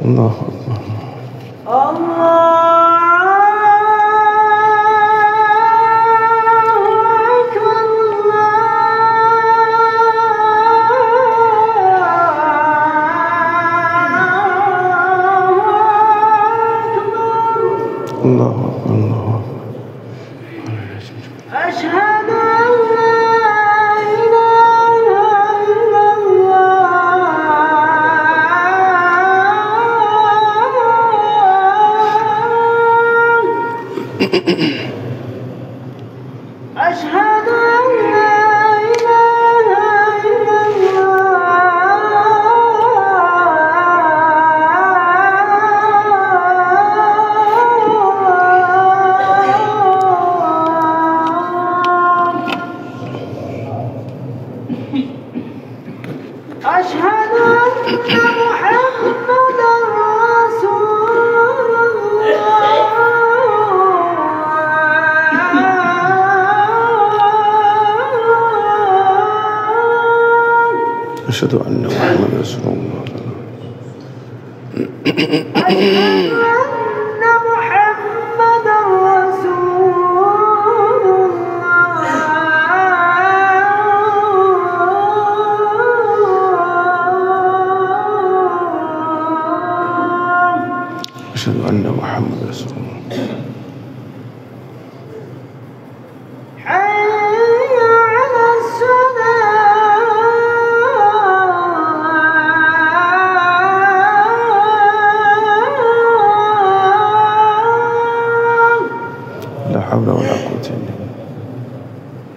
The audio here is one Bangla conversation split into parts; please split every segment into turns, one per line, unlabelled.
الله الله الله
أشهد أن لا إله إلا الله أشهد أن لا إله إلا أشهد أن محمدا رسول الله
أشهد أن محمد رسول الله
أشهد أن محمدا رسول الله
أشهد أن محمد رسول الله
حي على الصلاة
لا حول ولا قوة إلا بالله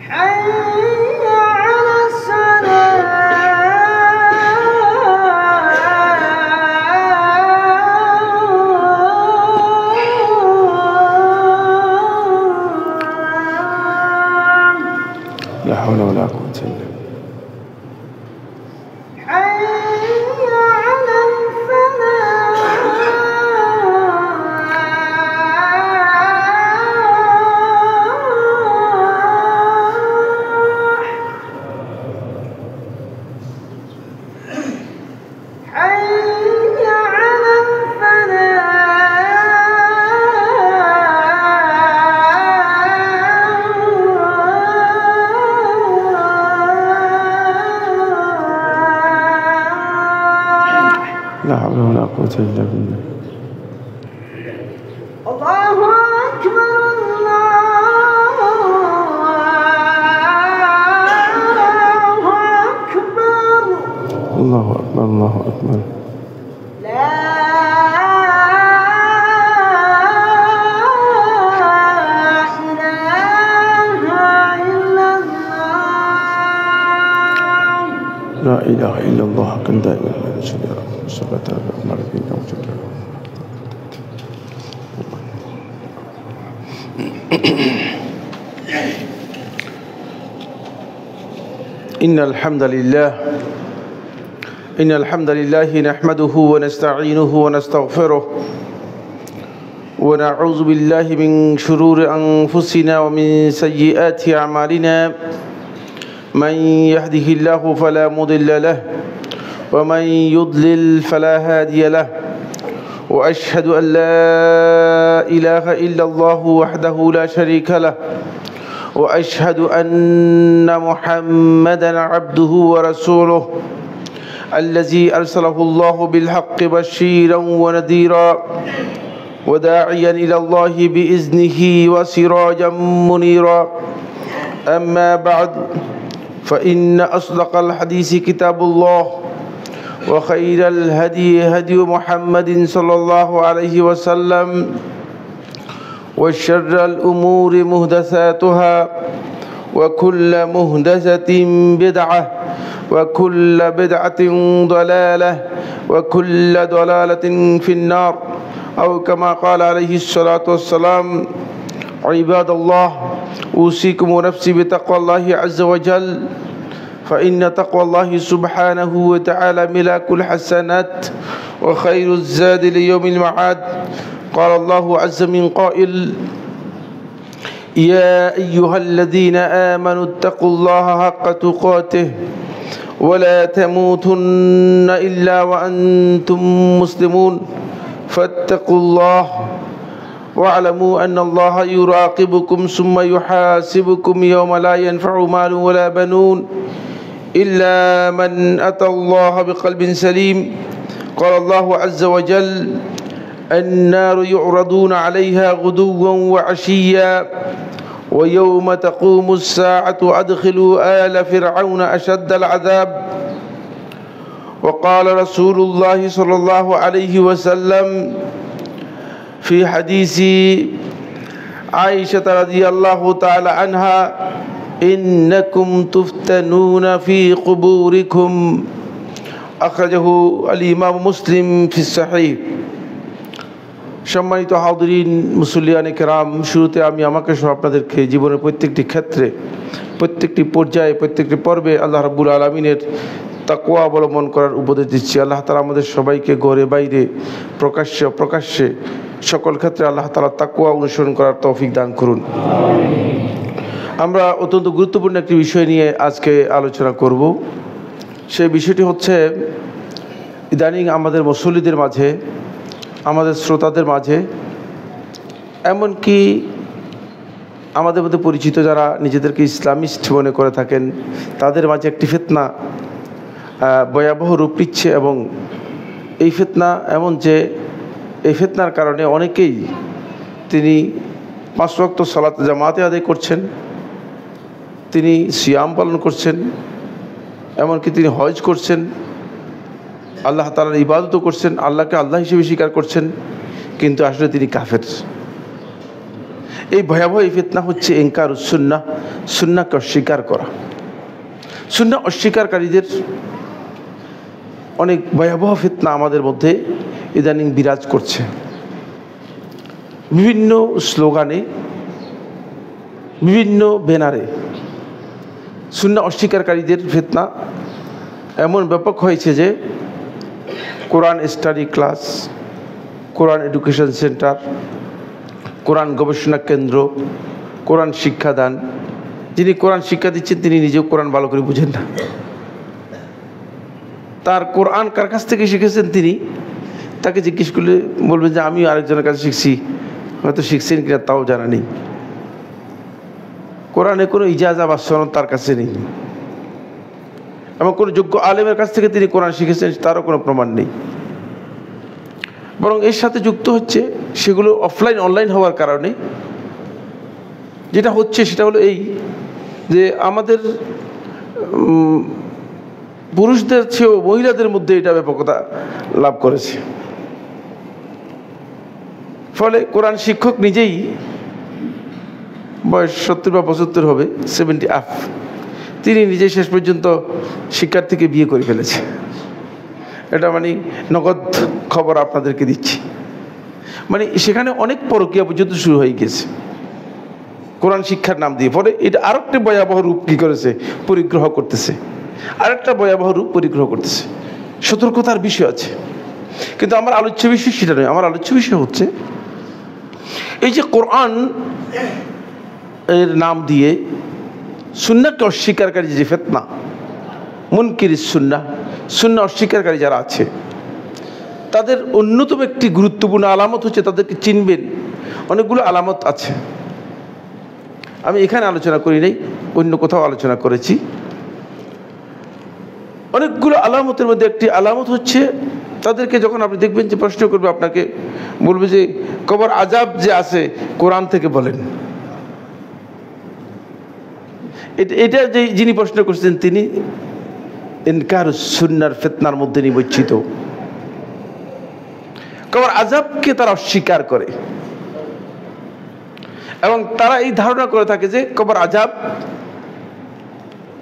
حي على الصلاة
لا حول ولا قوة إلا بالله
حي على الفلاح حي على الفلاح
لا حول ولا قوة إلا بالله
الله أكبر الله أكبر
الله أكبر الله أكبر
لا إله إلا الله
لا إله إلا الله حقا دائما لا نشهد له صلاة الأمر بنا وجل إن الحمد لله نحمده ونستعينه ونستغفره ونعوذ بالله من شرور أنفسنا ومن سيئات أعمالنا من يهده الله فلا مضل له ومن يضلل فلا هادي له وأشهد أن لا إله إلا الله وحده لا شريك له وأشهد أن محمدا عبده ورسوله الذي أرسله الله بالحق بشيرا ونذيرا وداعيا إلى الله بإذنه وسراجا منيرا أما بعد فإن أصدق الحديث كتاب الله وخير الهدي هدي محمد صلى الله عليه وسلم وشر الأمور محدثاتها وكل محدثة بدعة وكل بدعة ضلالة وكل ضلالة في النار أو كما قال عليه الصلاة والسلام عباد الله أوصيكم ونفسي بتقوى الله عز وجل فإن تقوى الله سبحانه وتعالى ملاك الحسنات وخير الزاد ليوم المعاد قال الله عز من قائل يا أيها الذين آمنوا اتقوا الله حق تقاته ولا تموتن إلا وأنتم مسلمون فاتقوا الله واعلموا أن الله يراقبكم ثم يحاسبكم يوم لا ينفع مال ولا بنون إلا من أتى الله بقلب سليم قال الله عز وجل النار يعرضون عليها غدوا وعشيا ويوم تقوم الساعة أدخلوا آل فرعون أشد العذاب وقال رسول الله صلى الله عليه وسلم في حديث عائشة رضي الله تعالى عنها إنكم تفتنون في قبوركم أخرجه الإمام مسلم في الصحيح সম্মানিত হাজিরিন মুসল্লিয়ানে কেরাম শুরুতে আমি আমাকে সহ আপনাদেরকে জীবনের প্রত্যেকটি ক্ষেত্রে প্রত্যেকটি পর্যায়ে প্রত্যেকটি পর্বে আল্লাহ রাব্বুল আলামিনের তাকওয়া অবলম্বন করার উপদেশ দিচ্ছি। আল্লাহ তাআলা আমাদের সবাইকে ঘরে বাইরে প্রকাশ্যে সকল ক্ষেত্রে আল্লাহ তাআলা তাকওয়া অনুসরণ করার তৌফিক দান করুন। আমরা অত্যন্ত গুরুত্বপূর্ণ একটি বিষয় নিয়ে আজকে আলোচনা করব। সেই বিষয়টি হচ্ছে ইদানিং আমাদের মুসল্লিদের মাঝে আমাদের শ্রোতাদের মাঝে এমনকি আমাদের মধ্যে পরিচিত যারা নিজেদেরকে ইসলামিস্ট মনে করে থাকেন তাদের মাঝে একটি ফিতনা ভয়াবহ রূপ নিচ্ছে এবং এই ফিতনা এমন যে এই ফিতনার কারণে অনেকেই তিনি 5 ওয়াক্ত সালাত জামাতে আদায় করছেন, তিনি সিয়াম পালন করছেন, এমনকি তিনি হজ করছেন, আল্লাহ তাআলার ইবাদতও করছেন, আল্লাহকে আল্লাহ হিসেবে স্বীকার করছেন, কিন্তু আসলে তিনি কাফের। এই ভয়াবহ এই ফিতনা হচ্ছে ইনকারুস সুন্নাহ, সুন্নাহকে অস্বীকার করা। সুন্নাহ অস্বীকারীদের অনেক ভয়াবহ ফিতনা আমাদের মধ্যে ইদানিং বিরাজ করছে। বিভিন্ন স্লোগানে বিভিন্ন ব্যানারে সুন্নাহ অস্বীকারীদের ফিতনা এমন ব্যাপক হয়েছে যে কোরআন স্টাডি ক্লাস, কোরআন এডুকেশন সেন্টার, কোরআন গবেষণা কেন্দ্র, কোরআন শিক্ষাদান, যিনি কোরআন শিক্ষা দিচ্ছেন তিনি নিজেও কোরআন ভালো করে বুঝেন না। তার কোরআন কার কাছ থেকে শিখেছেন তিনি তাকে জিজ্ঞেস করলে বলবেন যে আমি আরেকজনের কাছে শিখছি, হয়তো শিখছেন কিনা তাও জানা নেই। কোরআনে কোনো ইজাজা বা সনদ তার কাছে নেই, এবং কোনো যোগ্য আলেমের কাছ থেকে তিনি কোরআন শিখেছেন তারও কোনো প্রমাণ নেই। বরং এর সাথে যুক্ত হচ্ছে সেগুলো অফলাইন অনলাইন হওয়ার কারণে যেটা হচ্ছে সেটা হলো এই যে আমাদের পুরুষদের চেয়েও মহিলাদের মধ্যে এটা ব্যাপকতা লাভ করেছে। ফলে কোরআন শিক্ষক নিজেই বয়স 70 বা 75 হবে, 70 আপ, তিনি নিজে শেষ পর্যন্ত শিক্ষার্থীকে বিয়ে করে ফেলেছে। এটা মানে নগদ খবর আপনাদেরকে দিচ্ছি। মানে সেখানে অনেক পরকীয়া পর্যন্ত শুরু হয়ে গেছে কোরআন শিক্ষার নাম দিয়ে। ফলে এটা আরেকটা ভয়াবহ রূপ কী করেছে, পরিগ্রহ করতেছে, আরেকটা ভয়াবহ রূপ পরিগ্রহ করতেছে। সতর্কতার বিষয় আছে, কিন্তু আমার আলোচ্য বিষয় সেটা নয়। আমার আলোচ্য বিষয় হচ্ছে এই যে কোরআন এর নাম দিয়ে সুন্নাহকে অস্বীকারী যে ফিতনা, মুনকিরিস সুন্নাহ, সুন্নাহ অস্বীকারী যারা আছে তাদের অন্যতম একটি গুরুত্বপূর্ণ আলামত হচ্ছে তাদেরকে চিনবেন। অনেকগুলো আলামত আছে, আমি এখানে আলোচনা করি নাই, অন্য কোথাও আলোচনা করেছি। অনেকগুলো আলামতের মধ্যে একটি আলামত হচ্ছে তাদেরকে যখন আপনি দেখবেন যে প্রশ্ন করবে, আপনাকে বলবে যে কবর আযাব যে আছে কোরআন থেকে বলেন। এটা যে যিনি প্রশ্ন করছেন তিনি ইনকারুস সুন্নাহর ফিতনার মধ্যে নিমজ্জিত। কবর আযাবকে তারা অস্বীকার করে এবং তারা এই ধারণা করে থাকে যে কবর আযাব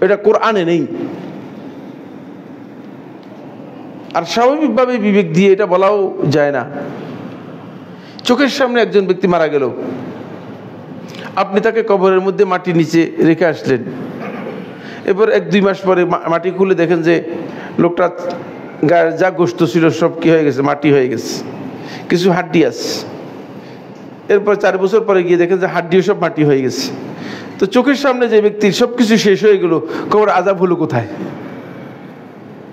এটা কোরআনে নেই। আর স্বাভাবিকভাবে বিবেক দিয়ে এটা বলাও যায় না। চোখের সামনে একজন ব্যক্তি মারা গেল, আপনি তাকে কবরের মধ্যে মাটি নিচে রেখে আসলেন, এবার 1-2 মাস পরে মাটি খুলে দেখেন যে লোকটা গায়ের যা গোশত ছিল সব কি হয়ে গেছে, মাটি হয়ে গেছে, কিছু হাড্ডি আছে। এরপর 4 বছর পরে গিয়ে দেখেন যে হাড্ডিও সব মাটি হয়ে গেছে। তো চোখের সামনে যে ব্যক্তির সব কিছু শেষ হয়ে গেল, কবর আযাব হলো কোথায়?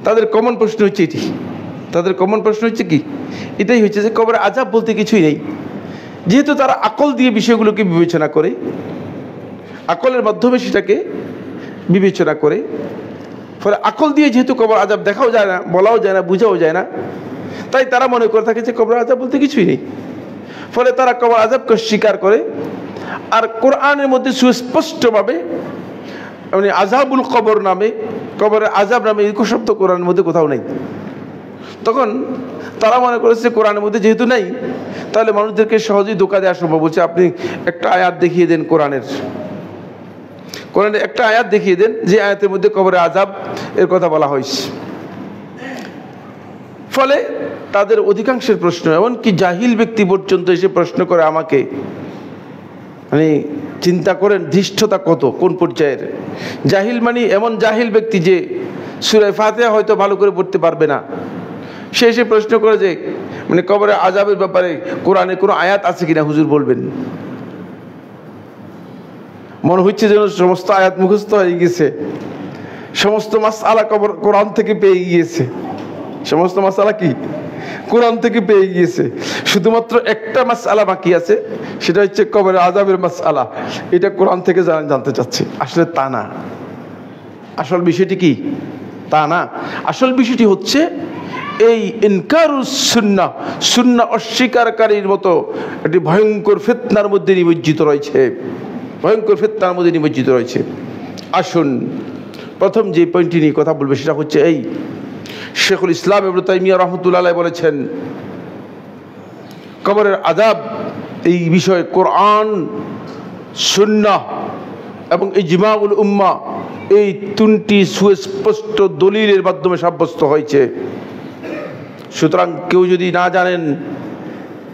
তাদের কমন প্রশ্ন হচ্ছে এটি। তাদের কমন প্রশ্ন হচ্ছে কি? এটাই হচ্ছে যে কবরে আযাব বলতে কিছুই নেই। যেহেতু তারা আকল দিয়ে বিষয়গুলোকে বিবেচনা করে, আকলের মাধ্যমে সেটাকে বিবেচনা করে, ফলে আকল দিয়ে যেহেতু কবর আযাব দেখাও যায় না, বলাও যায় না, বোঝাও যায় না, তাই তারা মনে করে থাকে যে কবর আযাব বলতে কিছুই নেই। ফলে তারা কবর আযাবকে স্বীকার করে। আর কোরআনের মধ্যে সুস্পষ্টভাবে মানে আযাবুল কবর নামে, কবরের আযাব নামে এই শব্দ কোরআনের মধ্যে কোথাও নেই। তখন তারা মনে করেছে কোরআনের মধ্যে যেহেতু নেই, তাহলে মানুষদেরকে সহজেই ধোঁকা দেওয়া সম্ভব। বলছে আপনি একটা আয়াত দেখিয়ে দেন, কোরআনের একটা আয়াত দেখিয়ে দেন যে আয়াতের মধ্যে কবরে আযাব এর কথা বলা হয়েছে। ফলে তাদের অধিকাংশের প্রশ্ন, এমনকি জাহিল ব্যক্তি পর্যন্ত এসে প্রশ্ন করে আমাকে, মানে চিন্তা করেন ধৃষ্টতা কত, কোন পর্যায়ের। জাহিল মানে এমন জাহিল ব্যক্তি যে সূরা ফাতিহা হয়তো ভালো করে পড়তে পারবে না, সে এসে প্রশ্ন করে যে মানে কবরে আযাবের ব্যাপারে কোরআনে কোনো আয়াত আছে কিনা হুজুর বলবেন। মনে হচ্ছে যেন সমস্ত আয়াত মুখস্থ হয়ে গেছে, সমস্ত মাসআলা কোরআন থেকে পেয়ে গিয়েছে। সমস্ত মাসআলা কি কোরআন থেকে পেয়ে গিয়েছে, শুধুমাত্র একটা মাসআলা বাকি আছে, সেটা হচ্ছে কবরে আযাবের মাসআলা। এটা কোরআন থেকে জানতে চাচ্ছে। আসলে তা না। আসল বিষয়টি কি? তা না। আসল বিষয়টি হচ্ছে এই ইনকারুস সুন্নাহ, সুন্নাহ অস্বীকারীর মতো একটি ভয়ঙ্কর ফিতনার মধ্যে নিমজ্জিত রয়েছে, ভয়ঙ্কর ফিতনার মধ্যে নিমজ্জিত রয়েছে। আসুন প্রথম যে পয়েন্টটি নিয়ে কথা বলবে সেটা হচ্ছে এই, শেখুল ইসলাম ইবনে তাইমিয়া রাহমাতুল্লাহ আলাইহি বলেছেন কবরের আযাব এই বিষয়ে কোরআন, সুন্নাহ এবং ইজমাউল উম্মাহ এই তিনটি সুস্পষ্ট দলিলের মাধ্যমে সাব্যস্ত হয়েছে। সুতরাং কেউ যদি না জানেন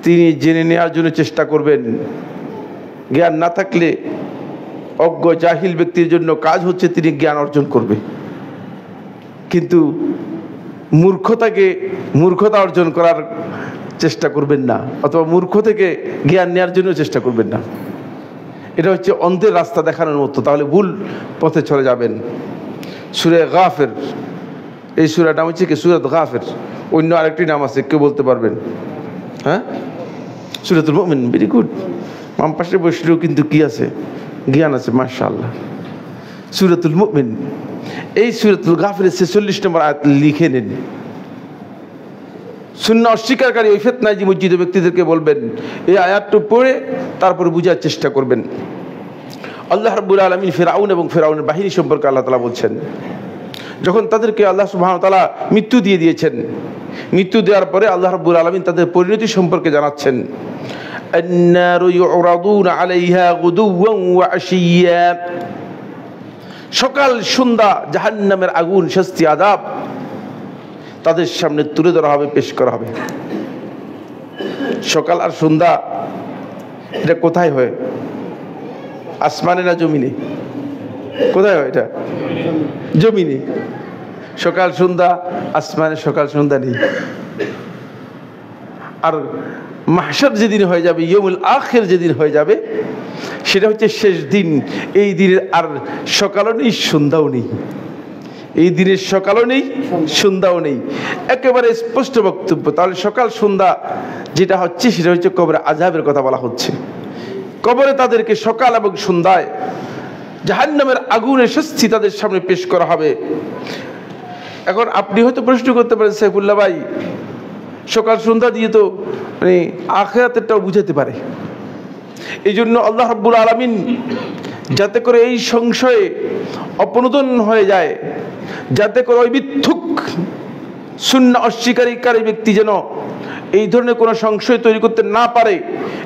তিনি জেনে নেওয়ার জন্য চেষ্টা করবেন। জ্ঞান না থাকলে অজ্ঞ জাহিল ব্যক্তির জন্য কাজ হচ্ছে তিনি জ্ঞান অর্জন করবে, কিন্তু মূর্খতা অর্জন করার চেষ্টা করবেন না, অথবা মূর্খ থেকে জ্ঞান নেওয়ার জন্য চেষ্টা করবেন না। এটা হচ্ছে অন্ধের রাস্তা দেখানোর মতো, তাহলে ভুল পথে চলে যাবেন। সূরা গাফির, এই সূরার নাম হচ্ছে কি? সূরাত গাফির। অন্য আরেকটি নাম আছে, কেউ বলতে পারবেন? হ্যাঁ, সূরাতুল মুমিন। Very good. বাম পাশে বসলেও কিন্তু কি আছে? জ্ঞান আছে, মাশাআল্লাহ। সূরাতুল মুমিন, এই সূরাতুল গাফিরের 46 নম্বর আয়াত লিখে নিন। সুন্নাহ অস্বীকারী ওই ফিতনায় নিমজ্জিত ব্যক্তিদেরকে বলবেন এই আয়াতটা পড়ে তারপরে বুঝার চেষ্টা করবেন। আল্লাহ রাব্বুল আলামিন ফিরআউন এবং ফিরআউনের বাহিনী সম্পর্কে আল্লাহ তাআলা বলছেন, যখন তাদেরকে আল্লাহ সুবহানাহু ওয়া তাআলা মৃত্যু দিয়ে দিয়েছেন, মৃত্যু দেওয়ার পরে আল্লাহ রাব্বুল আলামিন তাদের পরিণতি সম্পর্কে জানাচ্ছেন, আন-নারু ইউরাদুনা আলাইহা গুদুওয়ান ওয়া আশিয়্যা, সকাল সন্ধ্যা জাহান্নামের আগুন, শাস্তি, আযাব তাদের সামনে তুলে ধরা হবে, পেশ করা হবে। সকাল আর সন্ধ্যা এটা কোথায় হয়? আসমানে না জমিনে? কোথায় হয় এটা? জমিনে। সকাল সন্ধ্যা, আসমানে সকাল সন্ধ্যা নেই। আর মাহশার যেদিন হয়ে যাবে, ইয়াউমুল আখির যেদিন হয়ে যাবে, সেটা হচ্ছে শেষ দিন। এই দিনের আর সকালও নেই, সন্ধ্যাও নেই। এই দিনের সকালও নেই, সন্ধ্যাও নেই, একেবারে স্পষ্ট বক্তব্য। তাহলে সকাল সন্ধ্যা যেটা হচ্ছে সেটা হচ্ছে কবরে আযাবের কথা বলা হচ্ছে। কবরে তাদেরকে সকাল এবং সন্ধ্যায় জাহান্নামের আগুনের শাস্তি তাদের সামনে পেশ করা হবে। এখন আপনি হয়তো প্রশ্ন করতে পারেন, সাইফুল্লাহ ভাই, সকাল সন্ধ্যা দিয়ে তো মানে আখিরাতেরটাও বুঝাতে পারে। এই জন্য আল্লাহ রাব্বুল আলামিন যাতে করে এই সংশয়ে অপনোদন হয়ে যায়, যাতে করে ওই মিথ্যুক সুন্নাহ অস্বীকারী ব্যক্তি যেন এই ধরনের কোনো সংশয় তৈরি করতে না পারে,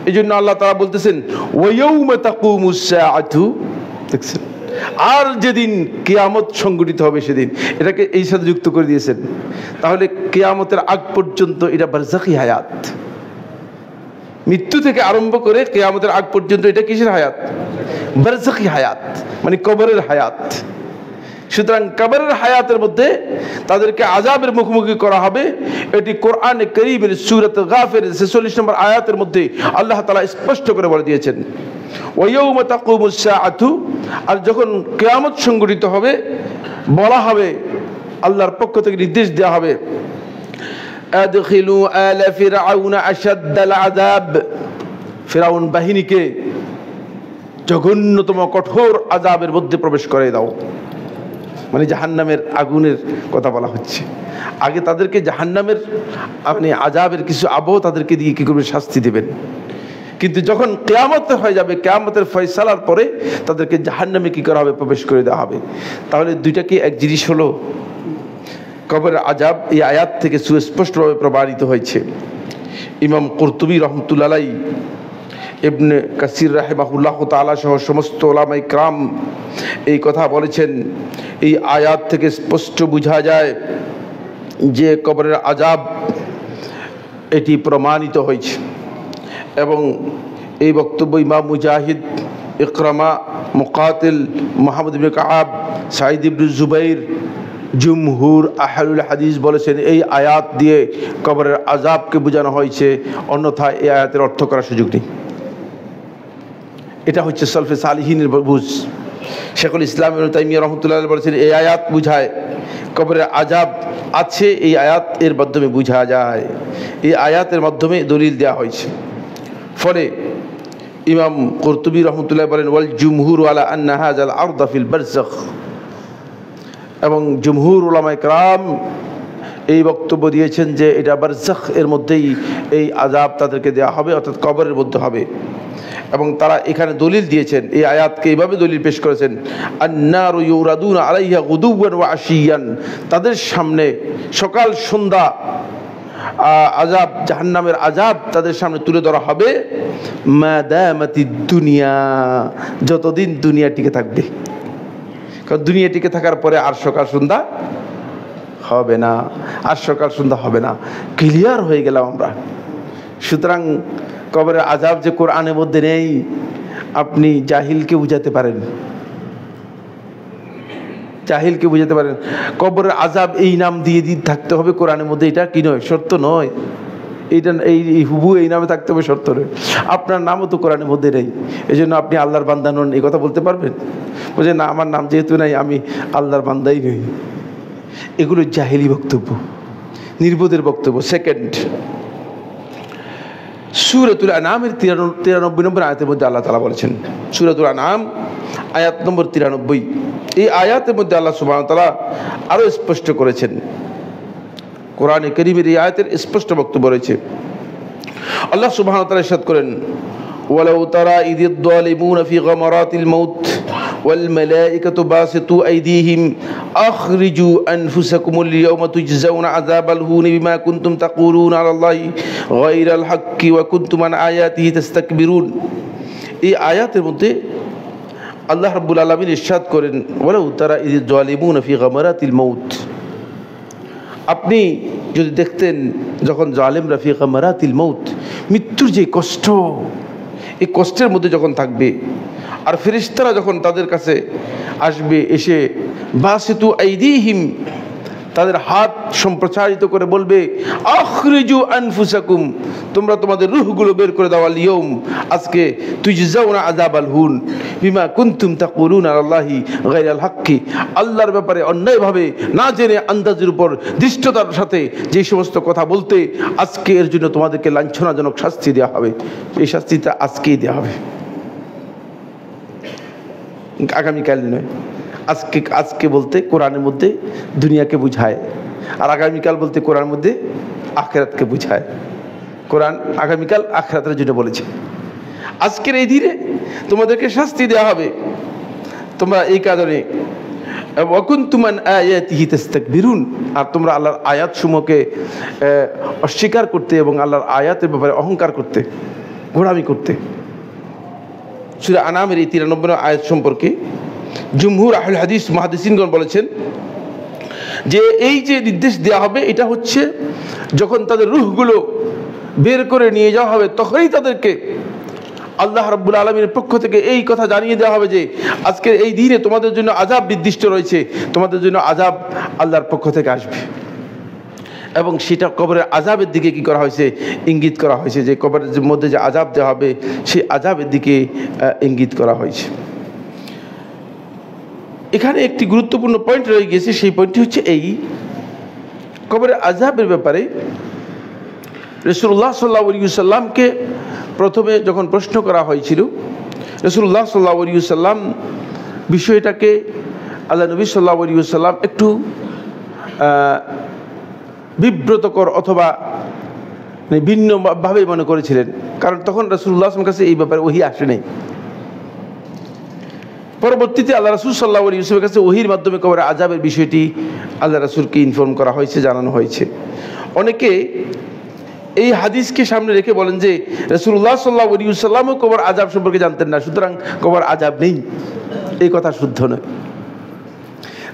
এই জন্য আল্লাহ তাআলা বলতেছেন ওয়ায়াউমা তাকুমুস সাআতু, দেখছেন, আর যেদিন কিয়ামত সংঘটিত হবে সেদিন, এটাকে এই সাথে যুক্ত করে দিয়েছেন। তাহলে কিয়ামতের আগ পর্যন্ত এটা বারজাখি হায়াত, মৃত্যু থেকে আরম্ভ করে কিয়ামতের আগ পর্যন্ত এটা কিসের হায়াত? বারজাখি হায়াত, মানে কবরের হায়াত। সুতরাং কবরের হায়াতের মধ্যে তাদেরকে আযাবের মুখোমুখি করা হবে। এটি কোরআনে কারীমের সূরা গাফির 46 নম্বর আয়াতের মধ্যে আল্লাহ তাআলা স্পষ্ট করে বলে দিয়েছেন, ওয়ায়াউমা তাকুমুস সাআতু, আর যখন কিয়ামত সংঘটিত হবে বলা হবে, আল্লাহর পক্ষ থেকে নির্দেশ দেওয়া হবে, আদখিলু আলা ফিরআউনা আশাদ্দাল আযাব, ফিরআউন বাহিনীকে জঘন্যতম কঠোর আযাবের মধ্যে প্রবেশ করে দাও। মানে জাহান্নামের আগুনের কথা বলা হচ্ছে। আগে তাদেরকে জাহান্নামের মানে আযাবের কিছু আবহ তাদেরকে দিয়ে কি করবে, শাস্তি দেবেন। কিন্তু যখন কিয়ামত হয়ে যাবে, কিয়ামতের ফয়সালার পরে তাদেরকে জাহান্নামে কি করা হবে, প্রবেশ করে দেওয়া হবে। তাহলে দুইটা কি এক জিনিস হলো? কবরের আযাব এই আয়াত থেকে সুস্পষ্টভাবে প্রমাণিত হয়েছে। ইমাম কুরতুবী রহমতুল্লাহ আলাইহি, ইবনে কাসির রাহিমাহুল্লাহ তাআলা সহ সমস্ত উলামায়ে কিরাম এই কথা বলেছেন। এই আয়াত থেকে স্পষ্ট বোঝা যায় যে কবরের আযাব এটি প্রমাণিত হয়েছে। এবং এই বক্তব্য ইমাম মুজাহিদ, ইকরামা, মুকাতিল, মুহাম্মদ ইবনে কাআব, সাঈদ ইবনে জুবাইর, জুমহুর আহলুল হাদিস বলেছেন এই আয়াত দিয়ে কবরের আযাবকে বোঝানো হয়েছে, অন্যথায় এই আয়াতের অর্থ করার সুযোগ নেই। এটা হচ্ছে সালফে সালিহিনের বুঝ। শেখুল ইসলাম ইবনে তাইমিয়া রাহমাতুল্লাহ আলাইহি বলেছেন এই আয়াত বুঝায় কবরের আযাব আছে, এই আয়াত এর মাধ্যমে বোঝা যায়, এই আয়াতের মাধ্যমে দলিল দেওয়া হয়েছে। ফলে ইমাম কুরতুবী রহমতুল্লাহ বলেন, ওয়াল জুমহুর আলা আন্না হাযাল আরদা ফিল বারযাখ, এবং জুমহুর উলামায়ে কেরাম এই বক্তব্য দিয়েছেন যে এটা বারযাখ এর মধ্যেই এই আযাব তাদেরকে দেওয়া হবে, অর্থাৎ কবরের মধ্যে হবে। এবং তারা এখানে দলিল দিয়েছেন, এই আয়াতকে এইভাবে দলিল পেশ করেছেন, আন্নারু ইউরাদুনা আলাইহা গুদুওয়ান ওয়া আশিয়ান, তাদের সামনে সকাল সন্ধ্যা আযাব, জাহান্নামের আযাব তাদের সামনে তুলে ধরা হবে, মাদামাতিদ দুনিয়া, যতদিন দুনিয়া টিকে থাকবে। কারণ দুনিয়া টিকে থাকার পরে আর সকাল সন্ধ্যা হবে না, আর সকাল সন্ধ্যা হবে না। ক্লিয়ার হয়ে গেলাম আমরা। সুতরাং কবরের আযাব যে কোরআনের মধ্যে নেই, আপনি জাহিলকে বুঝাতে পারেন, জাহিলকে বুঝাতে পারেন কবরের আযাব এই নাম দিয়ে থাকতে হবে কোরআনের মধ্যে, এটা কি নয়, শর্ত নয়। এইটা এই হুবু এই নামে থাকতে হবে, শর্ত নয়। আপনার নামও তো কোরআনের মধ্যে নেই, এই জন্য আপনি আল্লাহর বান্দা নন, এই কথা বলতে পারবেন? বলছে না, আমার নাম যেহেতু নাই আমি আল্লাহর বান্দাই নই। এগুলো জাহিলি বক্তব্য, নির্বোধের বক্তব্য। সেকেন্ড, সূরাতুল আনআমের 93 নম্বর আয়াতের মধ্যে আল্লাহ তাআলা বলেছেন, সূরাতুল আনআম আয়াত নম্বর 93, এই আয়াতের মধ্যে আল্লাহ সুবহানাহু ওয়া তাআলা আরো স্পষ্ট করেছেন। কোরআনে কারীমের এই আয়াতের স্পষ্ট বক্তব্য রয়েছে। আল্লাহ সুবহানাহু ওয়া তাআলা ইরশাদ করেন, ওয়ালাউ তারা ইযিদ যালিমুনা ফি গামারাতিল মাউত ওয়াল মালাইকাতু বাসিতু আইদিহিম আখরিজু আনফুসাকুমুল ইয়াওমা তুজজাউনা আযাবাল হুনি বিমা কুনতুম তাকুলুনা আলাল্লাহি গায়রাল হাক্কি ওয়া কুনতুম আন আয়াতিহি তাস্তাকবিরুন। এই আয়াতের মধ্যে আল্লাহ রাব্বুল আলামিন ইরশাদ করেন, ওয়ালাউ তারা ইযিদ যালিমুনা ফি গামারাতিল মাউত, আপনি যদি দেখতেন যখন জালেমরা ফি গামারাতিল মাউত, মৃত্যুর যে কষ্ট, এই কষ্টের মধ্যে যখন থাকবে, আর ফেরেশতারা যখন তাদের কাছে আসবে, এসে বাসিতু আইদিহিম, তাদের হাত সম্প্রসারিত করে বলবে, আখরিজু আনফুসাকুম, তোমরা তোমাদের রূহগুলো বের করে দাও, আল ইয়াউম, আজকে তুজজাউনা আযাবাল হুন বিমা কুনতুম তাকুলুনা আলাল্লাহি গায়রাল হাক্কি, আল্লাহর ব্যাপারে অন্যায়ভাবে না জেনে আন্দাজের উপর দৃষ্টতার সাথে যে সমস্ত কথা বলতে, আজকে এর জন্য তোমাদেরকে লাঞ্ছনাজনক শাস্তি দেওয়া হবে। এই শাস্তিটা আজকেই দেওয়া হবে, আগামীকাল নয়। আজকে বলতে কোরআনের মধ্যে দুনিয়াকে বুঝায়, আর আগামীকাল বলতে কোরআনের মধ্যে আখিরাতকে বুঝায়। কোরআন আগামীকাল আখিরাতের জন্য বলেছে। আজকের এই দিনে তোমাদেরকে শাস্তি দেওয়া হবে, তোমরা এই কারণে ওয়া কুনতুম আন আয়াতিহি তাস্তাকবিরুন, আর তোমরা আল্লাহর আয়াতসমূহকে অস্বীকার করতে এবং আল্লাহর আয়াতের ব্যাপারে অহংকার করতে, গোঁড়ামি করতে। সূরা আনআমের এই 93 আয়াত সম্পর্কে জুমহুর আহলে হাদিস মুহাদ্দিসিনগণ বলেছেন যে এই যে নির্দেশ দেওয়া হবে, এটা হচ্ছে যখন তাদের রূহগুলো বের করে নিয়ে যাওয়া হবে, তখনই তাদেরকে আল্লাহ রাব্বুল আলামিনের পক্ষ থেকে এই কথা জানিয়ে দেওয়া হবে যে আজকের এই দিনে তোমাদের জন্য আযাব নির্দিষ্ট রয়েছে, তোমাদের জন্য আযাব আল্লাহর পক্ষ থেকে আসবে। এবং সেটা কবরের আযাবের দিকে কি করা হয়েছে, ইঙ্গিত করা হয়েছে যে কবরের মধ্যে যে আযাব দেওয়া হবে সেই আযাবের দিকে ইঙ্গিত করা হয়েছে। এখানে একটি গুরুত্বপূর্ণ পয়েন্ট রয়ে গিয়েছে, সেই পয়েন্টটি হচ্ছে এই কবরের আযাবের ব্যাপারে রাসূলুল্লাহ সাল্লাল্লাহু আলাইহি ওয়াসাল্লামকে প্রথমে যখন প্রশ্ন করা হয়েছিল, রাসূলুল্লাহ সাল্লাল্লাহু আলাইহি ওয়াসাল্লাম বিষয়টাকে আল্লাহ নবী সাল্লাল্লাহু আলাইহি ওয়াসাল্লাম একটু বিব্রতকর অথবা ভিন্নভাবে মনে করেছিলেন, কারণ তখন রাসূলুল্লাহ সাল্লাল্লাহু আলাইহি ওয়াসাল্লামের কাছে এই ব্যাপারে ওহী আসে নাই। পরবর্তীতে আল্লাহ রাসূল সাল্লাল্লাহু আলাইহি ওয়াসাল্লামের কাছে ওহীর মাধ্যমে কবরের আযাবের বিষয়টি আল্লাহ রাসূলকে ইনফর্ম করা হয়েছে, জানানো হয়েছে। অনেকে এই হাদিসকে সামনে রেখে বলেন যে রাসূলুল্লাহ সাল্লাল্লাহু আলাইহি ওয়াসাল্লামও কবর আযাব সম্পর্কে জানতেন না, সুতরাং কবর আযাব নেই। এই কথা শুদ্ধ নয়।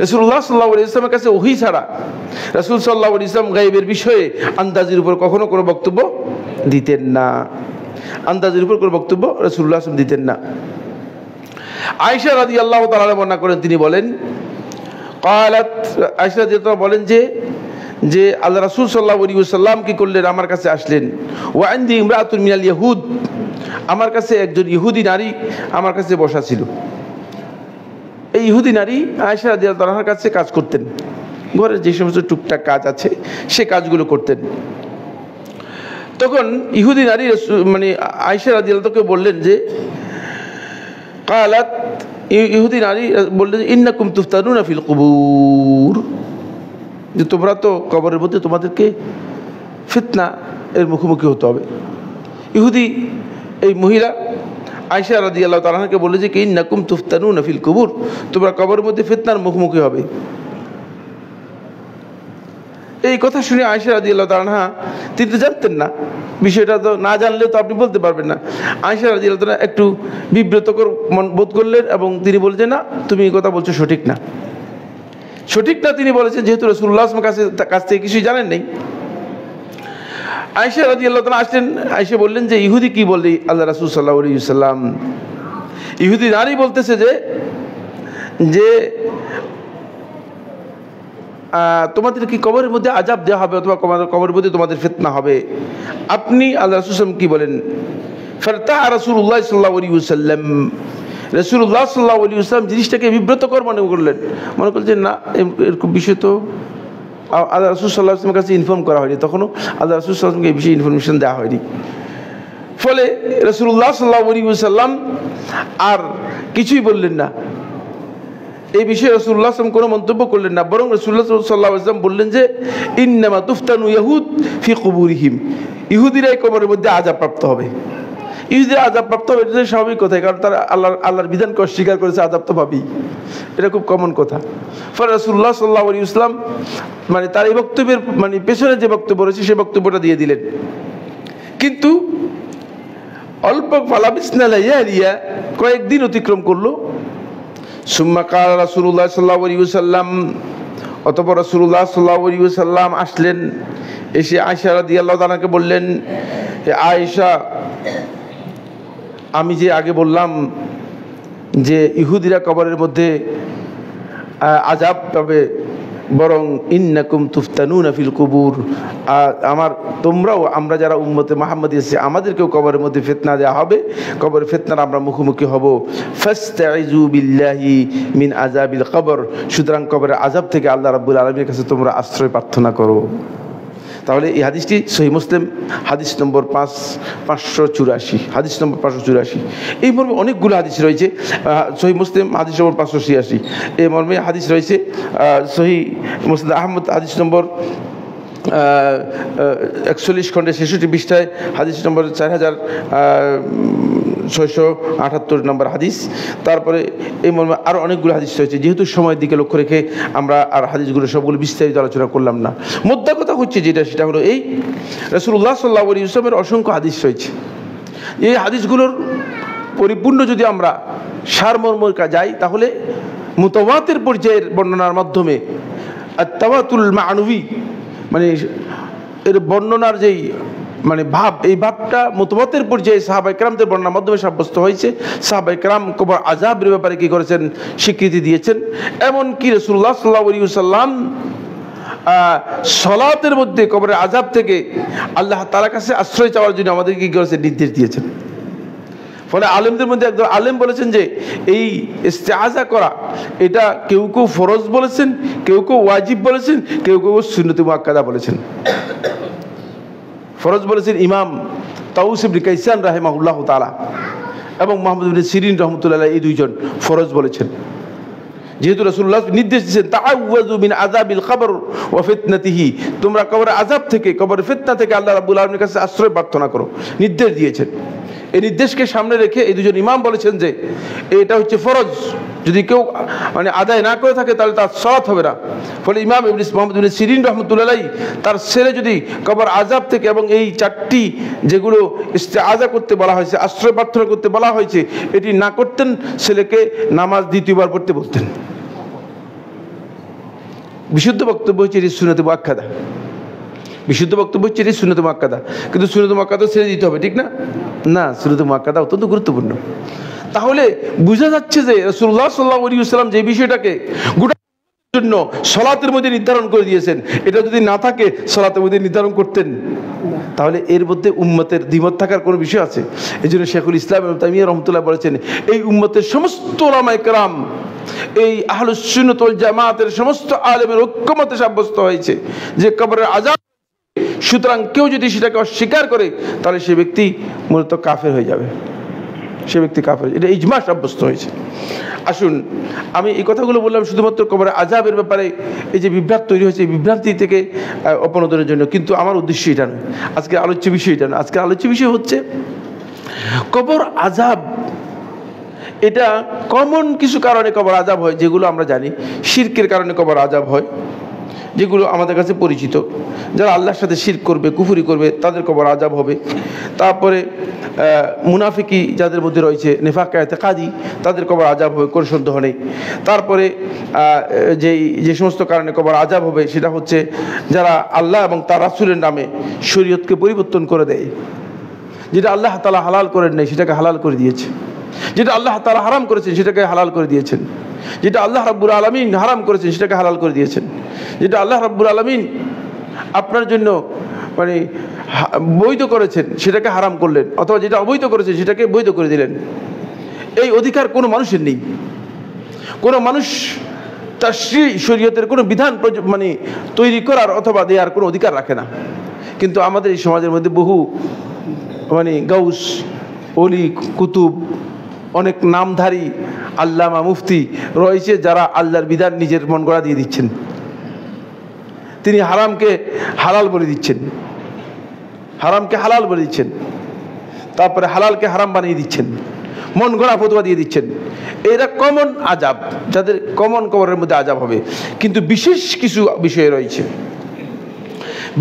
রাসূলুল্লাহ সাল্লাল্লাহু আলাইহি ওয়াসাল্লামের কাছে ওহী ছাড়া রাসূল সাল্লাল্লাহু আলাইহি ওয়াসাল্লাম গায়বের বিষয়ে আন্দাজের উপর কখনো কোনো বক্তব্য দিতেন না। আন্দাজের উপর কোনো বক্তব্য রাসূলুল্লাহ সাল্লাল্লাহু আলাইহি ওয়াসাল্লাম দিতেন না। আয়েশা রাদিয়াল্লাহু তাআলা বর্ণনা করেন, তিনি বলেন ক্বালাত, আয়েশা রাদিয়াল্লাহু বলেন যে আল্লাহ রাসূল সাল্লাল্লাহু আলাইহি ওয়াসাল্লাম কি করলেন, আমার কাছে আসলেন। ওয়া ইনদি ইমরাতুন মিনাল ইয়াহুদ, আমার কাছে একজন ইহুদি নারী আমার কাছে বসা ছিল। এই ইহুদি নারী আয়েশা রাদিয়াল্লাহু তাআলার কাছে কাজ করতেন, ঘরের যে সমস্ত টুকটাক কাজ আছে সে কাজগুলো করতেন। তখন ইহুদি নারী মানে আয়েশা রাদিয়াল্লাহু বললেন যে ক্বালাত, ইহুদি নারী বললেন ইন্নাকুম তুফতানুনা ফিল কুবুর, যে তোমরা তো কবরের মধ্যে তোমাদেরকে ফিতনা এর মুখোমুখি হতে হবে। ইহুদি এই মহিলা আয়েশা রাদিয়াল্লাহু তাআলাকে বলল যে ইন্নাকুম তুফতানুনা ফিল কুবুর, তোমরা কবরের মধ্যে ফিতনার মুখোমুখি হবে। এই কথা শুনে আয়েশা রাদিয়াল্লাহু তাআলা, তিনি তো জানতেন না বিষয়টা, তো না জানলেও তো আপনি বলতে পারবেন না। আয়েশা রাদিয়াল্লাহু তাআলা একটু বিব্রতকর মন বোধ করলেন এবং তিনি বলছেন না, তুমি এই কথা বলছো সঠিক না। সঠিক না তিনি বলেছেন, যেহেতু রাসূলুল্লাহ সাল্লাল্লাহু আলাইহি ওয়াসাল্লামের কাছ থেকে কিছুই জানেন নাই। আয়েশা রাদিয়াল্লাহু তাআলা আসলেন, আয়েশা বললেন যে ইহুদি কি বললি আল্লাহ রাসূল সাল্লাল্লাহু আলাইহি ওয়াসাল্লাম। ইহুদি নারী বলতেছে যে তোমাদের কি কবরের মধ্যে আযাব দেওয়া হবে অথবা কবরের মধ্যে তোমাদের ফিতনা হবে, আপনি আল্লাহ রাসূল সাল্লাল্লাহু আলাইহি ওয়াসাল্লাম কি বলেন? ফারতা রাসূলুল্লাহ সাল্লাল্লাহু আলাইহি ওয়াসাল্লাম, রাসূলুল্লাহ সাল্লাল্লাহু আলাইহি ওয়াসাল্লাম জিনিসটাকে বিব্রতকর মনে করলেন, মনে করলেন না এরকম বিষয় তো আল্লাহ রাসূল সাল্লাল্লাহু আলাইহি ওয়াসাল্লামের কাছে ইনফর্ম করা হয়নি, তখনও আল্লাহ রাসূল সাল্লাল্লাহু আলাইহি ওয়াসাল্লামকে এই বিষয়ে ইনফরমেশন দেওয়া হয়নি। ফলে রাসূলুল্লাহ সাল্লাল্লাহু আলাইহি ওয়াসাল্লাম আর কিছুই বললেন না, এই বিষয়ে রাসূলুল্লাহ সাল্লাল্লাহু আলাইহি ওয়াসাল্লাম কোনো মন্তব্য করলেন না, বরং রাসূলুল্লাহ সাল্লাল্লাহু আলাইহি ওয়াসাল্লাম বললেন যে ইন্নামা তুফতানু ইয়াহুদ ফি কুবুরিহিম, ইহুদিরাই কবরের মধ্যে আযাব প্রাপ্ত হবে। ইহুদিরা আযাব প্রাপ্ত হবে, এটা স্বাভাবিক কথাই, কারণ তারা আল্লাহর বিধানকে অস্বীকার করেছে, আযাব তো পাবেই, এটা খুব কমন কথা। ফলে রাসূলুল্লাহ সাল্লাল্লাহু আলাইহি ওয়াসাল্লাম মানে তার এই বক্তব্যের মানে পেছনে যে বক্তব্য রয়েছে সেই বক্তব্যটা দিয়ে দিলেন। কিন্তু অল্প ফালাবিসনা লায়ালিয়া, কয়েকদিন অতিক্রম করলো। সুম্মা ক্বালা রাসূলুল্লাহ সাল্লাল্লাহু আলাইহি ওয়াসাল্লাম, অতঃপর রাসূলুল্লাহ সাল্লাল্লাহু আলাইহি ওয়াসাল্লাম আসলেন, এসে আয়েশা রাদিয়াল্লাহু তাআলাকে বললেন, হে আয়েশা, আমি যে আগে বললাম যে ইহুদিরা কবরের মধ্যে আযাব পাবে, বরং ইন্নাকুম তুফতানুনা ফিল কুবুর, তোমরাও, আমরা যারা উম্মতে মুহাম্মদী আছি আমাদেরকেও কবরের মধ্যে ফিতনা দেওয়া হবে, কবরের ফিতনার আমরা মুখোমুখি হব। ফাস্তাইযু বিল্লাহি মিন আযাবিল কবর, সুতরাং কবরের আযাব থেকে আল্লাহ রাব্বুল আলামিনের কাছে তোমরা আশ্রয় প্রার্থনা করো। তাহলে এই হাদিসটি সহিহ মুসলিম হাদিস নম্বর 584, হাদিস নম্বর 584। এই মর্মে অনেকগুলো হাদিস রয়েছে। সহিহ মুসলিম হাদিস নম্বর 586, এই মর্মে হাদিস রয়েছে। সহিহ মুসলিম আহমদ হাদিস নম্বর 41 খণ্ডে 66 পৃষ্ঠায় হাদিস নম্বর 4678 নম্বর হাদিস। তারপরে এই মর্মে আরও অনেকগুলো হাদিস রয়েছে। যেহেতু সময়ের দিকে লক্ষ্য রেখে আমরা আর হাদিসগুলো সবগুলো বিস্তারিত আলোচনা করলাম না। মোদ্দা কথা হচ্ছে সেটা হলো এই, রাসূলুল্লাহ সাল্লাল্লাহু আলাইহি ওয়াসাল্লামের অসংখ্য হাদিস রয়েছে। এই হাদিসগুলোর পরিপূর্ণ যদি আমরা সারমর্ম যাই, তাহলে মুতাওয়াতির পর্যায়ের বর্ণনার মাধ্যমে আত-তাওয়াতুল মা'নুবী, মানে এর বর্ণনার যেই মানে ভাব, এই ভাবটা মুতওয়াতির পর্যায়ে সাহাবায়ে কেরামদের বর্ণনার মাধ্যমে সাব্যস্ত হয়েছে। সাহাবায়ে কেরাম কবর আযাবের ব্যাপারে কি করেছেন? স্বীকৃতি দিয়েছেন। এমনকি রাসূলুল্লাহ সাল্লাল্লাহু আলাইহি ওয়াসাল্লাম সালাতের মধ্যে কবরের আযাব থেকে আল্লাহ তাআলার কাছে আশ্রয় চাওয়ার জন্য আমাদেরকে কি করেছেন? নির্দেশ দিয়েছেন। ফলে আলেমদের মধ্যে একজন আলেম বলেছেন যে এই ইস্তেআযা করা এটা কেউ কেউ ফরজ বলেছেন, কেউ কেউ ওয়াজিব বলেছেন, কেউ কেউ সুন্নতে মুআক্কাদা বলেছেন। ফরজ বলেছেন ইমাম তাউস ইবনে কাইসান রাহিমাহুল্লাহু তাআলা এবং মুহাম্মদ ইবনে সিরিন রাহমাতুল্লাহ আলাইহি, এই দুইজন ফরজ বলেছেন। যেহেতু রাসূলুল্লাহ নির্দেশ দিয়েছেন তাআউযু মিন আযাবিল কবর ওয়া ফিতনাতিহি, তোমরা কবরের আযাব থেকে, কবরের ফিতনা থেকে আল্লাহ রাব্বুল আলামিনের কাছে আশ্রয় প্রার্থনা করো, নির্দেশ দিয়েছেন। এই নির্দেশকে সামনে রেখে এই দুজন ইমাম বলেছেন যে এটা হচ্ছে ফরজ, যদি কেউ মানে আদায় না করে থাকে তাহলে তার সালাত হবে না। ফলে ইমাম মুহাম্মদ ইবনে সিরিন রাহমাতুল্লাহ আলাইহি তার ছেলে যদি কবর আযাব থেকে এবং এই চারটি যেগুলো ইস্তেআযা করতে বলা হয়েছে, আশ্রয় প্রার্থনা করতে বলা হয়েছে, এটি না করতেন, ছেলেকে নামাজ দ্বিতীয়বার পড়তে বলতেন। বিশুদ্ধ বক্তব্য হচ্ছে এটি সুন্নতে মুআক্কাদা, বিশুদ্ধ বক্তব্য হচ্ছে এটি সুন্নতে মুআক্কাদা। কিন্তু সুন্নতে মুআক্কাদা ছেড়ে দিতে হবে, ঠিক না? না, সুন্নতে মুআক্কাদা অত্যন্ত গুরুত্বপূর্ণ। তাহলে বোঝা যাচ্ছে যে রাসূলুল্লাহ সাল্লাল্লাহু আলাইহি ওয়াসাল্লাম যে বিষয়টাকে গোটা জন্য সালাতের মধ্যে নির্ধারণ করে দিয়েছেন, এটা যদি না থাকে সালাতের মধ্যে নির্ধারণ করতেন, তাহলে এর মধ্যে উম্মতের দ্বিমত থাকার কোনো বিষয় আছে? এই জন্য শেখুল ইসলাম ইবনে তাইমিয়া রাহমাতুল্লাহ বলেছেন এই উম্মতের সমস্ত উলামায়ে কেরাম, এই আহলুস সুন্নাত ওয়াল জামাতের সমস্ত আলেমের ঐক্যমতে সাব্যস্ত হয়েছে যে কবরের আযাব, সুতরাং কেউ যদি সেটাকে অস্বীকার করে তাহলে সে ব্যক্তি মূলত কাফের হয়ে যাবে, সে ব্যক্তি কাফের। এটা ইজমা সাব্যস্ত হয়েছে। আসুন, আমি এই কথাগুলো বললাম শুধুমাত্র কবরের আযাবের ব্যাপারে এই যে বিভ্রাট তৈরি হয়েছে, এই বিভ্রান্তি থেকে অপনোদনের জন্য, কিন্তু আমার উদ্দেশ্য এটা নয়, আজকে আলোচ্য বিষয় এটা নয়। আজকে আলোচ্য বিষয় হচ্ছে কবর আযাব। এটা কমন কিছু কারণে কবর আযাব হয়, যেগুলো আমরা জানি। শিরকের কারণে কবর আযাব হয়, যেগুলো আমাদের কাছে পরিচিত। যারা আল্লাহর সাথে শিরক করবে, কুফরি করবে, তাদের কবর আযাব হবে। তারপরে মুনাফিকি যাদের মধ্যে রয়েছে, নেফাক ইতিকাদি, তাদের কবর আযাব হবে, কোনো সন্দেহ নেই। তারপরে যে সমস্ত কারণে কবর আযাব হবে সেটা হচ্ছে যারা আল্লাহ এবং তার রাসূলের নামে শরীয়তকে পরিবর্তন করে দেয়, যেটা আল্লাহ তাআলা হালাল করেন নাই সেটাকে হালাল করে দিয়েছে, যেটা আল্লাহ তাআলা হারাম করেছেন সেটাকে হালাল করে দিয়েছেন, যেটা আল্লাহ রাব্বুল আলামিন হারাম করেছেন সেটাকে হালাল করে দিয়েছেন, যেটা আল্লাহ রাব্বুল আলামিন আপনার জন্য মানে বৈধ করেছেন সেটাকে হারাম করলেন, অথবা যেটা অবৈধ করেছেন সেটাকে বৈধ করে দিলেন। এই অধিকার কোনো মানুষের নেই। কোনো মানুষ তার শরীয়তের কোনো বিধান মানে তৈরি করার অথবা দেওয়ার কোনো অধিকার রাখে না। কিন্তু আমাদের এই সমাজের মধ্যে বহু মানে গাউস, অলি, কুতুব, অনেক নামধারী আল্লামা, মুফতি রয়েছে যারা আল্লাহর বিধান নিজের মন গড়া দিয়ে দিচ্ছেন। তিনি হারামকে হালাল বলে দিচ্ছেন, হারামকে হালাল বলে দিচ্ছেন, তারপরে হালালকে হারাম বানিয়ে দিচ্ছেন, মন গড়া ফতোয়া দিয়ে দিচ্ছেন। এরা কমন আযাব, যাদের কমন কবরের মধ্যে আযাব হবে। কিন্তু বিশেষ কিছু বিষয় রয়েছে,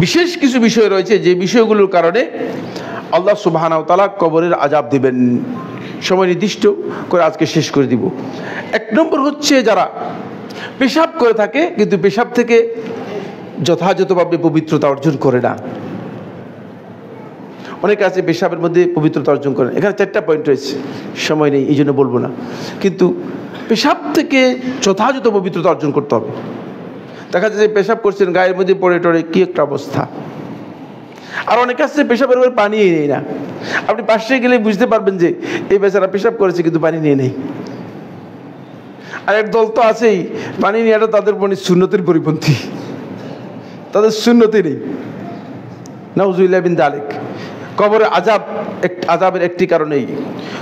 বিশেষ কিছু বিষয় রয়েছে যে বিষয়গুলোর কারণে আল্লাহ সুবহানাহু ওয়া তাআলা কবরের আযাব দিবেন। সময় নির্দিষ্ট করে আজকে শেষ করে দিব। এক নম্বর হচ্ছে যারা পেশাব করে থাকে কিন্তু পেশাব থেকে যথাযথভাবে পবিত্রতা অর্জন করে না। অনেকে আছে পেশাবের মধ্যে পবিত্রতা অর্জন করেন। এখানে 4টা পয়েন্ট রয়েছে, সময় নেই এই জন্য বলবো না। কিন্তু পেশাব থেকে যথাযথ পবিত্রতা অর্জন করতে হবে। দেখা যায় যে পেশাব করছেন, গায়ের মধ্যে পড়ে টড়ে কি একটা অবস্থা। আর অনেকে আছে পেশাবের উপরে পানি নেই না। আপনি পাশে গেলে বুঝতে পারবেন যে এই বেচারা পেশাব করেছে কিন্তু পানি নিয়ে নেই। আর এক দল তো আছেই, পানি নেওয়াটা তাদের মানে সুন্নতের পরিপন্থী, তাদের সুন্নতি নেই। নাউজুবিল্লাহ মিন যালিক। কবরের আযাবের একটি কারণেই।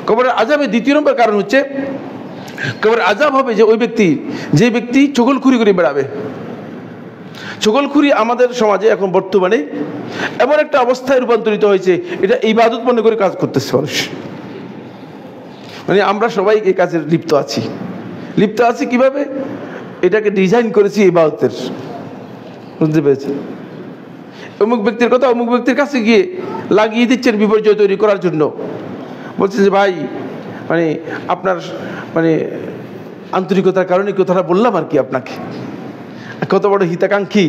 কবরের আযাবের দ্বিতীয় নম্বর কারণ হচ্ছে কবরের আযাব হবে যে ওই ব্যক্তি, যে ব্যক্তি চগলখুরি করে বেড়াবে। চগলখুরি আমাদের সমাজে এখন বর্তমানে এমন একটা অবস্থায় রূপান্তরিত হয়েছে, এটা ইবাদত মনে করে কাজ করতেছে মানুষ। মানে আমরা সবাই এই কাজে লিপ্ত আছি। লিপ্ত আছি কিভাবে? এটাকে ডিজাইন করেছি ইবাদতের, বুঝতে পেরেছেন? অমুক ব্যক্তির কথা অমুক ব্যক্তির কাছে গিয়ে লাগিয়ে দিচ্ছেন বিপর্যয় তৈরি করার জন্য। বলছেন যে ভাই মানে আপনার মানে আন্তরিকতার কারণে কথাটা বললাম আর কি আপনাকে। কত বড় হিতাকাঙ্ক্ষী,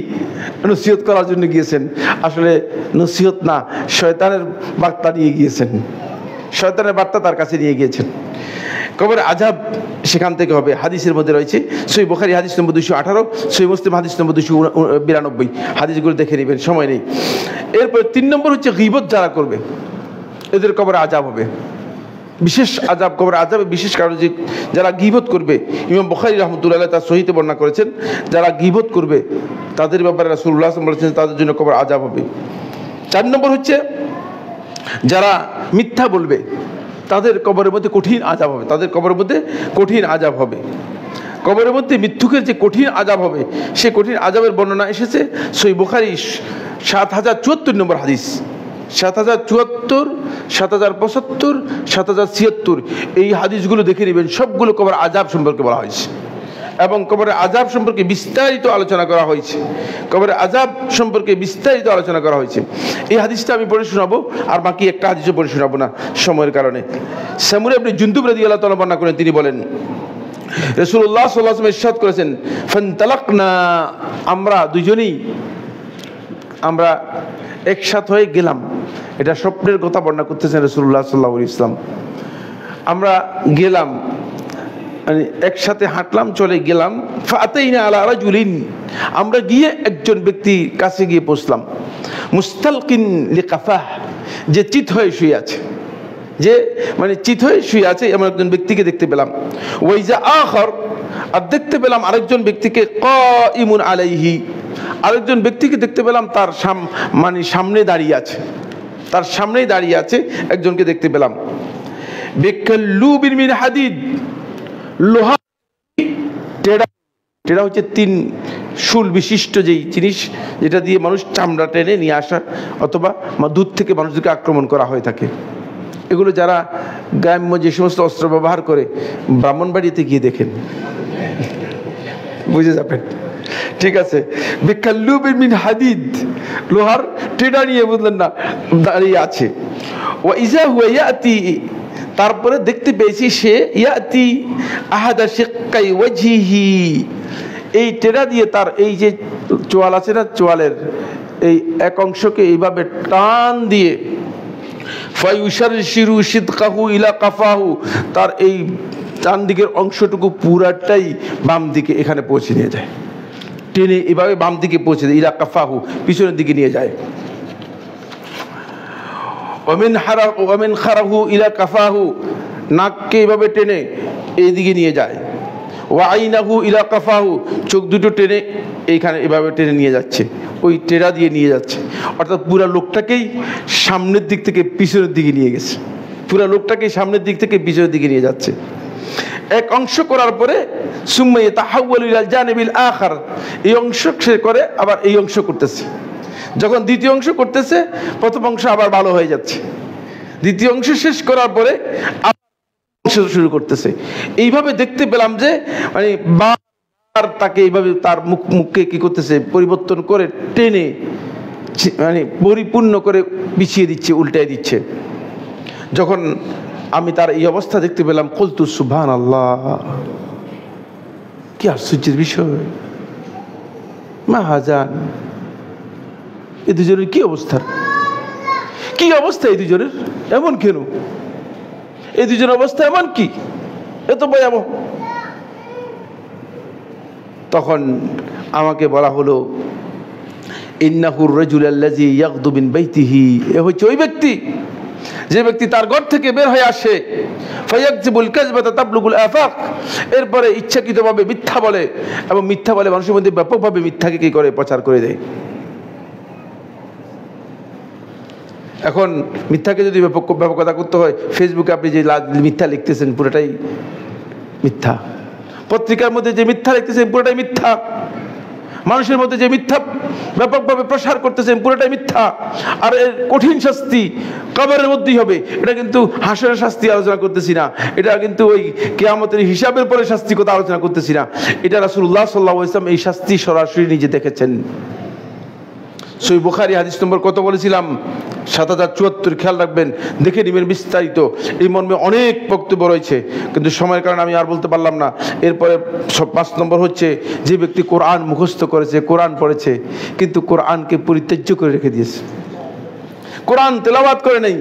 নসিহত করার জন্য গিয়েছেন, আসলে নসিহত না, শয়তানের বার্তা নিয়ে গিয়েছেন, শয়তানের বার্তা তার কাছে নিয়ে গিয়েছেন। কবরে আযাব সেখান থেকে হবে, হাদিসের মধ্যে রয়েছে। সহিহ বুখারী হাদিস নম্বর 218, সহিহ মুসলিম হাদিস নম্বর 292, হাদিসগুলো দেখে নেবেন, সময় নেই। এরপর 3 নম্বর হচ্ছে গীবত যারা করবে, এদের কবরে আযাব হবে, বিশেষ আযাব। কবরে আযাবে বিশেষ কারণ যে যারা গীবত করবে, ইমাম বুখারী রাহমাতুল্লাহ আলাইহি তার সহিহে বর্ণনা করেছেন, যারা গীবত করবে তাদের ব্যাপারে রাসূলুল্লাহ সাল্লাল্লাহু আলাইহি ওয়াসাল্লাম বলেছেন তাদের জন্য কবরে আযাব হবে। 4 নম্বর হচ্ছে যারা মিথ্যা বলবে তাদের কবরের মধ্যে কঠিন আযাব হবে, তাদের কবরের মধ্যে কঠিন আযাব হবে। কবরের মধ্যে মিথ্যুকের যে কঠিন আযাব হবে, সে কঠিন আযাবের বর্ণনা এসেছে সহিহ বুখারী 7074 নম্বর হাদিস, 7074, 7075, 7076, এই হাদিসগুলো দেখে নেবেন, সবগুলো কবর আযাব সম্পর্কে বলা হয়েছে এবং কবরের আযাব সম্পর্কে বিস্তারিত আলোচনা করা হয়েছে, কবরের আযাব সম্পর্কে বিস্তারিত আলোচনা করা হয়েছে। এই হাদিসটা আমি পড়ে শোনাবো, আর বাকি একটা হাদিসও পড়ে শোনাবো না সময়ের কারণে। সামুরা ইবনে জুনদুব রাদিয়াল্লাহু তাআলা বর্ণনা করেন, তিনি বলেন রাসূলুল্লাহ সাল্লাল্লাহু আলাইহি ওয়াসাল্লাম ইরশাদ করেছেন, ফান্তালাকনা, আমরা দুজনেই আমরা একসাথ হয়ে গেলাম। এটা স্বপ্নের কথা বর্ণনা করতেছেন রাসূলুল্লাহ সাল্লাল্লাহু আলাইহি ওয়াসাল্লাম। আমরা গেলাম, মানে একসাথে হাঁটলাম, চলে গেলাম। ফাতাইনা আলা রাজুলিন, আমরা গিয়ে একজন ব্যক্তির কাছে গিয়ে পৌঁছলাম। মুস্তালকিন লিকাফাহ, যে চিত হয়ে শুয়ে আছে, যে মানে চিত হয়ে শুয়ে আছে এমন একজন ব্যক্তিকে দেখতে পেলাম। ওয়াইজা আখর, আর দেখতে পেলাম আরেকজন ব্যক্তিকে কাইমুন আলাইহি, আরেকজন ব্যক্তিকে দেখতে পেলাম তার মানে সামনে দাঁড়িয়ে আছে, তার সামনেই দাঁড়িয়ে আছে একজনকে দেখতে পেলাম। বিকাল্লুবিন মিন হাদিদ, লোহা টেড়া, টেড়া হচ্ছে 3 শুল বিশিষ্ট যেই জিনিস যেটা দিয়ে মানুষ চামড়া টেনে নিয়ে আসা অথবা দূর থেকে মানুষদেরকে আক্রমণ করা হয়ে থাকে। এগুলো যারা গ্রাম্য যে সমস্ত অস্ত্র ব্যবহার করে ব্রাহ্মণবাড়িতে গিয়ে দেখেন, বুঝে যাবেন, ঠিক আছে। বিকাল্লুবিন মিন হাদিদ, লোহার টেড়া নিয়ে, বুঝলেন না, দাঁড়িয়ে আছে। ওয়া ইজা হুয়া ইয়াতি, তারপরে দেখতে পেয়েছি সে ইয়াতি আহাদা শিক্কাই ওয়াজহিহি, এই টেড়া দিয়ে তার এই যে চোয়াল আছে না, চোয়ালের এই এক অংশকে এইভাবে টান দিয়ে ফায়ুশারশিরু শিদকাহু ইলা কাফাহু, তার এই ডান দিকের অংশটুকু পুরাটাই বাম দিকে এখানে পৌঁছে নিয়ে যায়, টেনে এভাবে বাম দিকে পৌঁছে দেয়, ইলা কাফাহু পিছনের দিকে নিয়ে যায়। ওয়ামিন খারাহু ইলা কাফাহু, নাককে এভাবে টেনে এই দিকে নিয়ে যায়। ওয়া আইনাহু ইলা কাফাহু, চোখ দুটো টেনে এইখানে এভাবে টেনে নিয়ে যাচ্ছে, ওই টেরা দিয়ে নিয়ে যাচ্ছে। অর্থাৎ পুরা লোকটাকেই সামনের দিক থেকে পিছনের দিকে নিয়ে গেছে, পুরা লোকটাকে সামনের দিক থেকে পিছনের দিকে নিয়ে যাচ্ছে। এক অংশ করার পরে সুম্মা ইয়াতাহাওয়ালু ইলাল জানিবিল আখার, এই অংশ সে করে আবার এই অংশ করতেছে। যখন দ্বিতীয় অংশ করতেছে, প্রথম অংশ আবার ভালো হয়ে যাচ্ছে, দ্বিতীয় অংশ শেষ করার পরে অংশ শুরু করতেছে। এইভাবে দেখতে পেলাম যে মানে বার তাকে এইভাবে তার মুখকে কি করতেছে, পরিবর্তন করে টেনে মানে পরিপূর্ণ করে বিছিয়ে দিচ্ছে, উল্টায় দিচ্ছে। যখন আমি তার এই অবস্থা দেখতে পেলাম, কুলতু সুবহানাল্লাহ, কি আশ্চর্যের বিষয়, মা হাজান, এই দুজনের কি অবস্থা, কি অবস্থা এই দুজনের, এমন কেন, এই দুজনের অবস্থা এমন কি, এত ভয়াবহ। তখন আমাকে বলা হলো, ইন্নাহুর রাজুল আল্লাযী ইয়াগদু মিন বাইতিহি, এ হচ্ছে ওই ব্যক্তি যে ব্যক্তি তার ঘর থেকে বের হয়ে আসে, ফায়াকযিবুল কাযবাতা তাবলুগুল আফাক, এরপরে ইচ্ছাকৃতভাবে মিথ্যা বলে, এবং মিথ্যা বলে মানুষের মধ্যে ব্যাপকভাবে মিথ্যাকে কি করে, প্রচার করে দেয়। এখন মিথ্যাকে যদি ব্যাপকতা করতে হয়, ফেসবুকে আপনি যে মিথ্যা লিখতেছেন পুরোটাই মিথ্যা, পত্রিকার মধ্যে যে মিথ্যা লিখতেছেন পুরোটাই মিথ্যা, মানুষের মধ্যে যে মিথ্যা ব্যাপকভাবে প্রসার করতেছেন পুরোটাই মিথ্যা। আর এর কঠিন শাস্তি কবরের মধ্যেই হবে। এটা কিন্তু হাসরের শাস্তি আলোচনা করতেছি না, এটা কিন্তু ওই কিয়ামতের হিসাবের পরে শাস্তি কথা আলোচনা করতেছি না। এটা রাসূলুল্লাহ সাল্লাল্লাহু আলাইহি ওয়াসাল্লাম এই শাস্তি সরাসরি নিজে দেখেছেন। সহিহ বুখারী হাদিস নম্বর কত বলেছিলাম? ৭০৭৪। খেয়াল রাখবেন, দেখে নেবেন বিস্তারিত। এই মর্মে অনেক বক্তব্য রয়েছে, কিন্তু সময়ের কারণে আমি আর বলতে পারলাম না। এরপরে ৫ নম্বর হচ্ছে যে ব্যক্তি কোরআন মুখস্থ করেছে, কোরআন পড়েছে, কিন্তু কোরআনকে পরিত্যাজ্য করে রেখে দিয়েছে। কোরআন তেলাওয়াত করে নাই,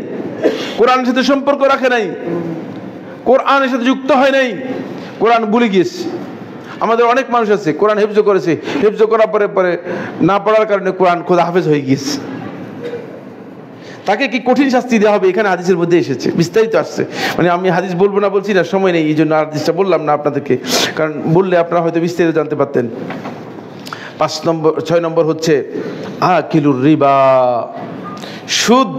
কোরআনের সাথে সম্পর্ক রাখে নাই, কোরআনের সাথে যুক্ত হয় নাই, কোরআন ভুলে গিয়েছে। আমাদের অনেক মানুষ আছে কোরআন হেফজ করেছে, হেফজ করার পরে পরে না পড়ার কারণে কোরআন খোদা হাফেজ হয়ে গিয়েছে। তাকে কি কঠিন শাস্তি দেওয়া হবে? এখানে হাদিসের মধ্যে এসেছে, বিস্তারিত আসছে। মানে আমি হাদিস বলবো না বলছি না, সময় নেই, এই জন্য হাদিসটা বললাম না আপনাদেরকে, কারণ বললে আপনারা হয়তো বিস্তারিত জানতে পারতেন। ৬ নম্বর হচ্ছে আকিলুর রিবা, সুদ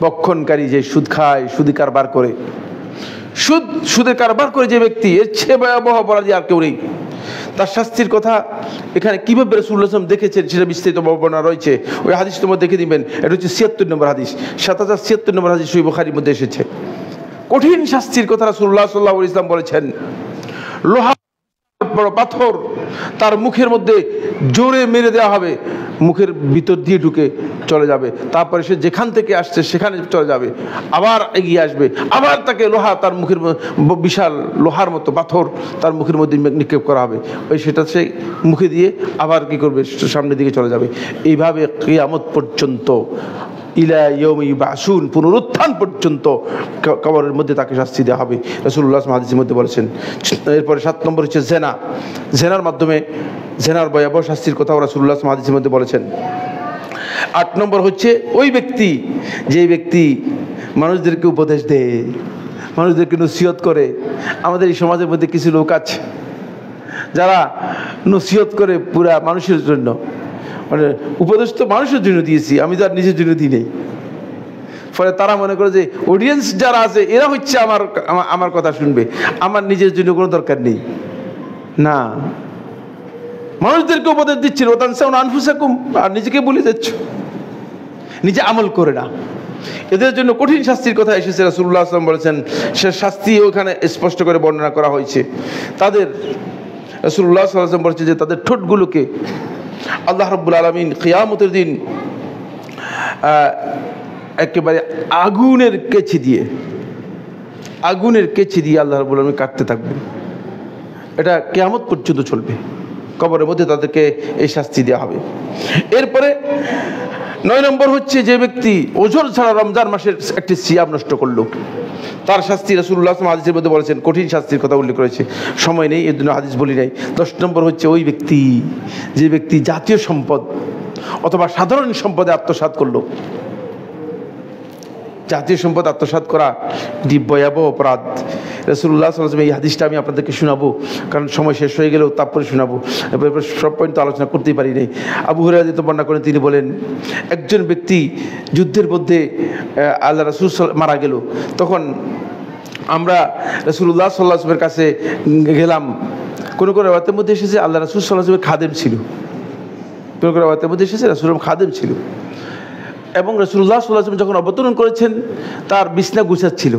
বক্ষণকারী, যে সুদ খায়, সুদি কারবার করে, সুদের কারবার করে যে ব্যক্তি, এর চেয়ে ভয়াবহ অপরাধী আর কেউ নেই। তার শাস্তির কথা এখানে কিভাবে রাসূলুল্লাহ সাল্লাল্লাহু আলাইহি ওয়াসাল্লাম দেখেছেন সেটা বিস্তারিত বর্ণনা রয়েছে, ওই হাদিস তোমরা দেখে দিবেন। এটা হচ্ছে ৭৬ নম্বর হাদিস, ৭০৭৬ নম্বর হাদিস সহিহ বুখারীর মধ্যে এসেছে। কঠিন শাস্তির কথা রাসূলুল্লাহ সাল্লাল্লাহু আলাইহি ওয়াসাল্লাম বলেছেন। লোহা বড় পাথর তার মুখের মধ্যে জোরে মেরে দেওয়া হবে, মুখের ভিতর দিয়ে ঢুকে চলে যাবে, তারপরে সে যেখান থেকে আসছে সেখানে চলে যাবে, আবার এগিয়ে আসবে, আবার তাকে লোহা, তার মুখের বিশাল লোহার মতো পাথর তার মুখের মধ্যে নিক্ষেপ করা হবে, ওই সেটা সে মুখে দিয়ে আবার কি করবে, সামনের দিকে চলে যাবে। এইভাবে কিয়ামত পর্যন্ত, ইলা ইয়াউমি ইউবআসুন, পুনরুত্থান পর্যন্ত কবরের মধ্যে তাকে শাস্তি দেওয়া হবে, রাসূলুল্লাহ সাল্লাল্লাহু আলাইহি ওয়াসাল্লাম হাদিসের মধ্যে বলেছেন। এরপরে ৭ নম্বর হচ্ছে জেনা, জেনার মাধ্যমে, জেনার ভয়াবহ শাস্তির কথাও রাসূলুল্লাহ সাল্লাল্লাহু আলাইহি ওয়াসাল্লাম হাদিসের মধ্যে বলেছেন। ৮ নম্বর হচ্ছে ওই ব্যক্তি, যে ব্যক্তি মানুষদেরকে উপদেশ দেয়, মানুষদেরকে নসিহত করে। আমাদের এই সমাজের মধ্যে কিছু লোক আছে যারা নসিহত করে পুরা মানুষের জন্য, মানে উপদেশ তো মানুষের জন্য দিয়েছি, আমি তো আর নিজের জন্য দিই নেই। ফলে তারা মনে করে যে অডিয়েন্স যারা আছে এরা হচ্ছে আমার কথা শুনবে, আমার নিজের জন্য কোনো দরকার নেই। না, মানুষদেরকে উপদেশ দিচ্ছিল, ওয়াতানসাউনা আনফুসাকুম, আর নিজেকে ভুলে যাচ্ছ, নিজে আমল করে না। এদের জন্য কঠিন শাস্তির কথা এসেছে, রাসূলুল্লাহ সাল্লাল্লাহু আলাইহি ওয়াসাল্লাম বলেছেন। সে শাস্তি ওখানে স্পষ্ট করে বর্ণনা করা হয়েছে। তাদের, রাসূলুল্লাহ সাল্লাল্লাহু আলাইহি ওয়াসাল্লাম বলেছে যে তাদের ঠোঁটগুলোকে আল্লাহ রাব্বুল আলামিন কিয়ামতের দিন একেবারে আগুনের কেচি দিয়ে আল্লাহ রাব্বুল আলামিন কাটতে থাকবেন। এটা কিয়ামত পর্যন্ত চলবে, কবরের মধ্যে তাদেরকে এই শাস্তি দেওয়া হবে। এরপরে ৯ নম্বর হচ্ছে যে ব্যক্তি ওজর ছাড়া রমজান মাসের একটি সিয়াম নষ্ট করলো, তার শাস্তি রাসূলুল্লাহ সাল্লাল্লাহু আলাইহি ওয়াসাল্লাম হাদিসের মধ্যে বলেছেন, কঠিন শাস্তির কথা উল্লেখ করেছে। সময় নেই, এর জন্য হাদিস বলি নাই। ১০ নম্বর হচ্ছে ওই ব্যক্তি, যে ব্যক্তি জাতীয় সম্পদ অথবা সাধারণ সম্পদে আত্মসাৎ করলো। জাতীয় সম্পদ আত্মসাৎ করা এটি ভয়াবহ অপরাধ। রাসূলুল্লাহ সাল্লাল্লাহু আলাইহি ওয়াসাল্লাম এই হাদিসটা আমি আপনাদেরকে শোনাবো, কারণ সময় শেষ হয়ে গেলেও তারপরে শোনাবো, এবার সব পয়েন্ট তো আলোচনা করতেই পারি নাই। আবু হুরায়রা বর্ণনা করেন, তিনি বলেন একজন ব্যক্তি যুদ্ধের মধ্যে আল্লাহ রাসূল মারা গেল, তখন আমরা রাসূলুল্লাহ সাল্লাল্লাহু আলাইহি ওয়াসাল্লামের কাছে গেলাম। কোনো কোনো রাওয়াতের মধ্যে এসেছে আল্লাহ রাসূল সাল্লাল্লাহু আলাইহি ওয়াসাল্লামের খাদেম ছিল, কোনো কোনো রাওয়াতের মধ্যে এসেছে রাসূলের খাদেম ছিল, এবং রাসূলুল্লাহ সাল্লাল্লাহু আলাইহি ওয়াসাল্লাম যখন অবতরণ করেছেন তার বিছনা গুছাচ্ছিল,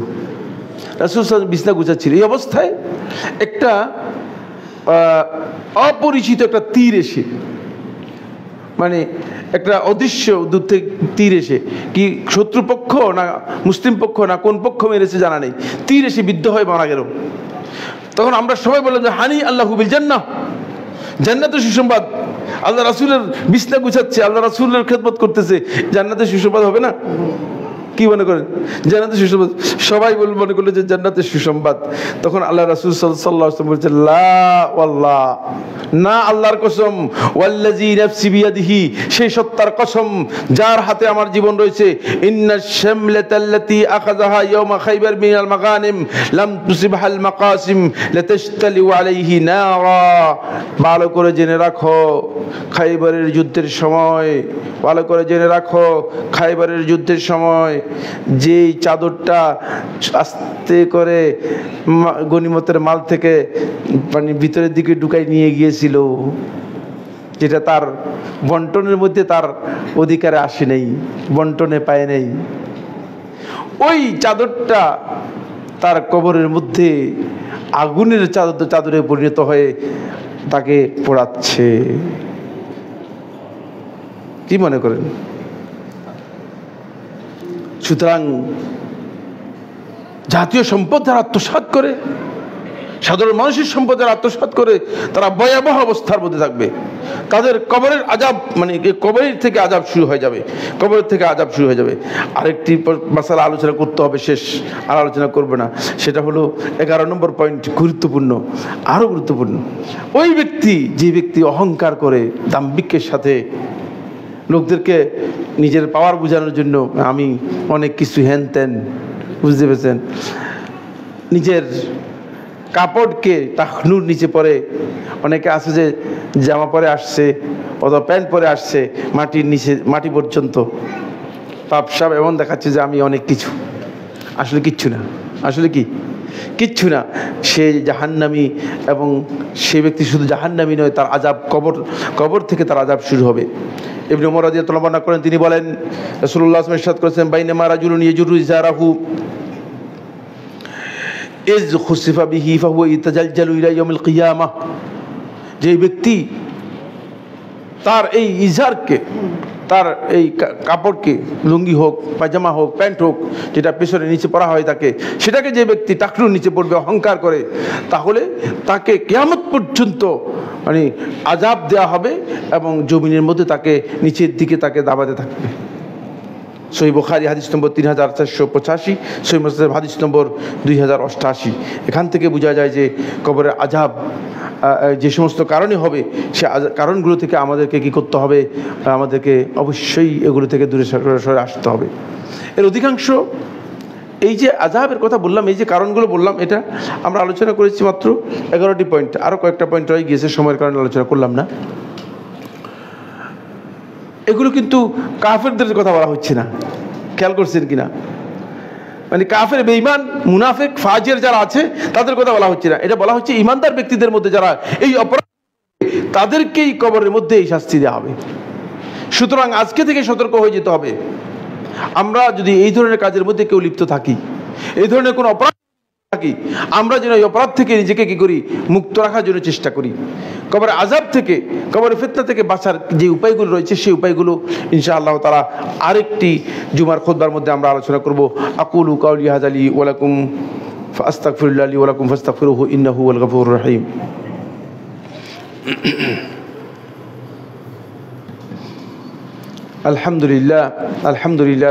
রাসূল সাল্লাল্লাহু বিছনা গুছাচ্ছিল। এই অবস্থায় একটা অপরিচিত একটা তীর এসে, মানে একটা অদৃশ্য দূর থেকে তীর এসে, কি শত্রুপক্ষ না মুসলিম পক্ষ না কোন পক্ষ মেরেছে জানা নেই, তীর এসে বিদ্ধ হয়ে মারা গেল। তখন আমরা সবাই বললাম যে হানি আল্লাহু বিল জান্নাহ, জান্নাতের সুসংবাদ। আল্লাহ রাসূলের বিছনা গুছাচ্ছে, আল্লাহ রাসূলের খেদমত করতেছে, জান্নাতের সুসংবাদ হবে না? কি মনে করেন? জান্নাতের সুসংবাদ, সবাই মনে করলো যে জান্নাতের সুসংবাদ। তখন আল্লাহ রাসূল সাল্লাল্লাহু আলাইহি ওয়াসাল্লাম বলেছেন, লা ওয়াল্লাহ, না, আল্লাহর কসম, ওয়াল্লাযী নাফসি বিয়াদিহি, সেই সত্তার কসম যার হাতে আমার জীবন রয়েছে, ইন্নাশ শামলাতাল্লাতী আখাযাহা ইয়াওমা খায়বার মিনাল মাগানিম লাম তুসিবহাল মাকাসিম লাতাশতালি আলাইহি নারা। ভালো করে জেনে রাখো, খায়বারের যুদ্ধের সময়, ভালো করে জেনে রাখো, খায়বারের যুদ্ধের সময় যেই চাদরটা আস্তে করে গনিমতের মাল থেকে মানে ভিতরের দিকে ঢুকাই নিয়ে গিয়েছিল, যেটা তার বন্টনের মধ্যে তার অধিকারে আসে নেই, বন্টনে পায় নেই, ওই চাদরটা তার কবরের মধ্যে আগুনের চাদরে পরিণত হয়ে তাকে পোড়াচ্ছে। কি মনে করেন? সুতরাং জাতীয় সম্পদ যারা আত্মসাৎ করে, সাধারণ মানুষের সম্পদ যারা আত্মসাৎ করে, তারা ভয়াবহ অবস্থার মধ্যে থাকবে। তাদের কবরের আযাব, মানে কবরের থেকে আযাব শুরু হয়ে যাবে, কবরের থেকে আযাব শুরু হয়ে যাবে। আরেকটি মাসালা আলোচনা করতে হবে, শেষ আর আলোচনা করবে না, সেটা হলো 11 নম্বর পয়েন্ট, গুরুত্বপূর্ণ, আরও গুরুত্বপূর্ণ। ওই ব্যক্তি, যে ব্যক্তি অহংকার করে দাম্ভিক্যের সাথে লোকদেরকে নিজের পাওয়ার বোঝানোর জন্য আমি অনেক কিছু হেন তেন, বুঝতে পেরেছেন, নিজের কাপড়কে টাকনুর নিচে পরে, অনেকে আছে যে জামা পরে আসছে অথবা প্যান্ট পরে আসছে মাটির নিচে, মাটি পর্যন্ত পাপসাপ, এমন দেখাচ্ছে যে আমি অনেক কিছু। আসলে কিচ্ছু না, আসলে কি কিচ্ছু না। সে জাহান্নামী, এবং সে ব্যক্তি শুধু জাহান্নামী নয়, তার আযাব কবর থেকে তার আযাব শুরু হবে। ইবনে উমর রাদিয়াল্লাহু বর্ণনা করেন, তিনি বলেন রাসূলুল্লাহ সাল্লাল্লাহু আলাইহি ওয়াসাল্লাম ইরশাদ করেছেন, বাইনামা রাজুলুন ইয়াজুরু ইজারাহু ইজ খুসিফা বিহি ফাহুয়া ইয়াতাজালজালু ইলা ইয়াউমিল কিয়ামাহ। যে ব্যক্তি তার এই ইজারকে, তার এই কাপড়কে, লুঙ্গি হোক, পায়জামা হোক, প্যান্ট হোক, যেটা পেছনে নিচে পরা হয় তাকে, সেটাকে যে ব্যক্তি টাকনুর নিচে পড়বে, অহংকার করে, তাহলে তাকে কিয়ামত পর্যন্ত মানে আযাব দেওয়া হবে এবং জমিনের মধ্যে তাকে নিচের দিকে তাকে দাবাতে থাকবে। সহিহ বুখারী হাদিস নম্বর 3485, সহিহ মুসলিম হাদিস নম্বর 2088। এখান থেকে বোঝা যায় যে কবরের আযাব যে সমস্ত কারণে হবে, সে কারণগুলো থেকে আমাদেরকে কি করতে হবে? আমাদেরকে অবশ্যই এগুলো থেকে দূরে সরে আসতে হবে। এর অধিকাংশ এই যে আযাবের কথা বললাম, এই যে কারণগুলো বললাম, এটা আমরা আলোচনা করেছি মাত্র 11টি পয়েন্ট, আরও কয়েকটা পয়েন্ট রয়ে গিয়েছে, সময়ের কারণে আলোচনা করলাম না। এগুলো কিন্তু কাফেরদের কথা বলা হচ্ছে না, খেয়াল করছেন কিনা? মানে কাফের, বেঈমান, মুনাফিক, ফাজির যারা আছে তাদের কথা বলা হচ্ছে না, এটা বলা হচ্ছে ইমানদার ব্যক্তিদের মধ্যে যারা এই অপরাধ, তাদেরকেই কবরের মধ্যে এই শাস্তি দেওয়া হবে। সুতরাং আজকে থেকে সতর্ক হয়ে যেতে হবে। আমরা যদি এই ধরনের কাজের মধ্যে কেউ লিপ্ত থাকি, এই ধরনের কোনো অপরাধ থাকি, আমরা যেন এই অপরাধ থেকে নিজেকে কি করি? মুক্ত রাখার জন্য চেষ্টা করি। কবরের আযাব থেকে, কবরের ফিতনা থেকে বাঁচার যে উপায়গুলো রয়েছে, সেই উপায়গুলো ইনশাআল্লাহ তাআলা আরেকটি জুমার খুতবার মধ্যে আমরা আলোচনা করব। আকুলু কাউলি হাযা লি ওয়া লাকুম ফাস্তাগফিরুল্লাহ লি ওয়া লাকুম ফাস্তাগফিরুহু ইন্নাহু হুয়াল গফুরুর রহিম। الحمد لله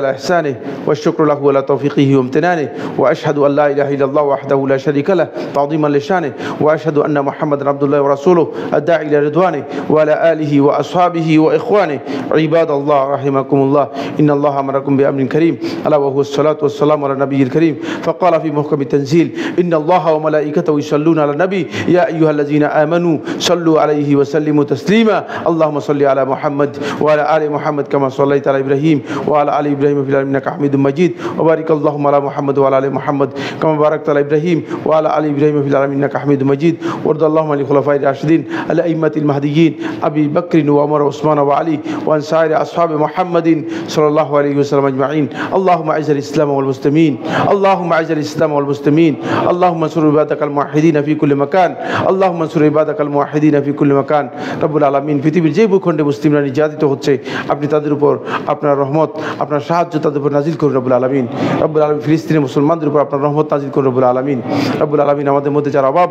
على إحسانه والشكر له على توفيقه وامتنانه وأشهد أن لا إله إلا الله وحده لا شريك له تعظيما لشانه وأشهد أن محمدا عبد الله ورسوله الداعي إلى رضوانه وعلى آله وأصحابه وإخوانه. عباد الله رحمكم الله، إن الله أمركم بأمر كريم ألا وهو الصلاة والسلام على النبي الكريم. فقال في محكم التنزيل: إن الله وملائكته يصلون على النبي يا أيها الذين آمنوا صلوا عليه وسلموا تسليما. اللهم صل على محمد وعلى آل محمد كما صليت على إبراهيم وعلى آل إبراهيم في العالمين إنك حميد مجيد. وبارك اللهم على محمد وعلى آل محمد كما باركت على إبراهيم وعلى آل إبراهيم في العالمين إنك حميد مجيد. وارض اللهم عن الخلفاء الراشدين الأئمة المهديين أبي بكر وعمر وعثمان وعلي وعن سائر أصحاب محمد صلى الله عليه وسلم أجمعين. اللهم أعز الإسلام والمسلمين، اللهم أعز الإسلام والمسلمين، اللهم انصر عبادك الموحدين في كل مكان، اللهم انصر عبادك الموحدين في كل مكان. رب العالمين পৃথিবীর যে ভূখণ্ডে মুসলিমরা নির্যাতিত হচ্ছে, আপনি তাদের উপর আপনার রহমত, আপনার সাহায্য তাদের উপর নাজিল করুন রব্বুল আলামিন। রব্বুল আলামিন ফিলিস্তিনের মুসলমানদের উপর আপনার রহমত নাজিল করুন রব্বুল আলামিন। রব্বুল আলামিন আমাদের মধ্যে যারা অভাব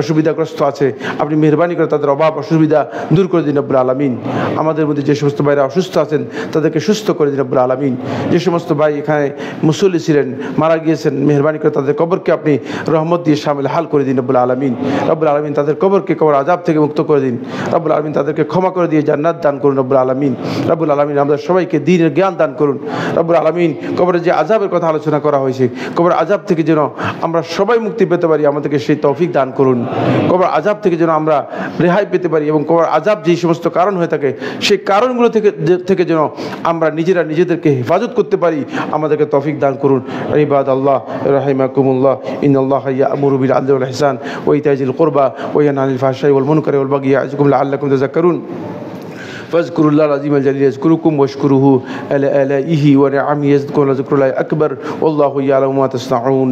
অসুবিধাগ্রস্ত আছে, আপনি মেহেরবানি করে তাদের অভাব অসুবিধা দূর করে দিন রব্বুল আলামিন। আমাদের মধ্যে যে সমস্ত ভাইরা অসুস্থ আছেন তাদেরকে সুস্থ করে দিন রব্বুল আলামিন। যে সমস্ত ভাই এখানে মুসল্লি ছিলেন, মারা গিয়েছেন, মেহেরবানি করে তাদের কবরকে আপনি রহমত দিয়ে শামিল হাল করে দিন রব্বুল আলামিন। রব্বুল আলামিন তাদের কবরকে, কবর আযাব থেকে মুক্ত করে দিন রব্বুল আলামিন। তাদেরকে ক্ষমা করে দিয়ে জান্নাত দান করুন রব্বুল আলামিন। রব্বুল আলামিন আমাদের সবাইকে দ্বীনের জ্ঞান দান করুন রব্বুল আলামিন। কবরের যে আযাবের কথা আলোচনা করা হয়েছে, কবর আযাব থেকে যেন আমরা সবাই মুক্তি পেতে পারি, আমাদেরকে সেই তৌফিক দান করুন। কবর আযাব থেকে যেন আমরা রেহাই পেতে পারি, এবং কবর আযাব যে সমস্ত কারণ হয়ে থাকে, সেই কারণগুলো থেকে যেন আমরা নিজেরা নিজেদেরকে হেফাজত করতে পারি, আমাদেরকে তৌফিক দান করুন। ইবাদাল্লাহ রাহিমাকুমুল্লাহ, ইন্নাল্লাহা ইয়া'মুরু বিল আদলি ওয়াল ইহসান ওয়া ইতাইজিল কুরবা ওয়া ইয়ানহা আনিল ফাহশাই ওয়াল মুনকারি ওয়াল বাগyi ইয়া'iযুকুম লা'আল্লাকুম তাযাক্কারুন। فاذكروا الله العظيم الجليل يذكركم واشكروه على آلائه ونعمه يزدكم ولذكر الله أكبر والله يعلم ما تصنعون.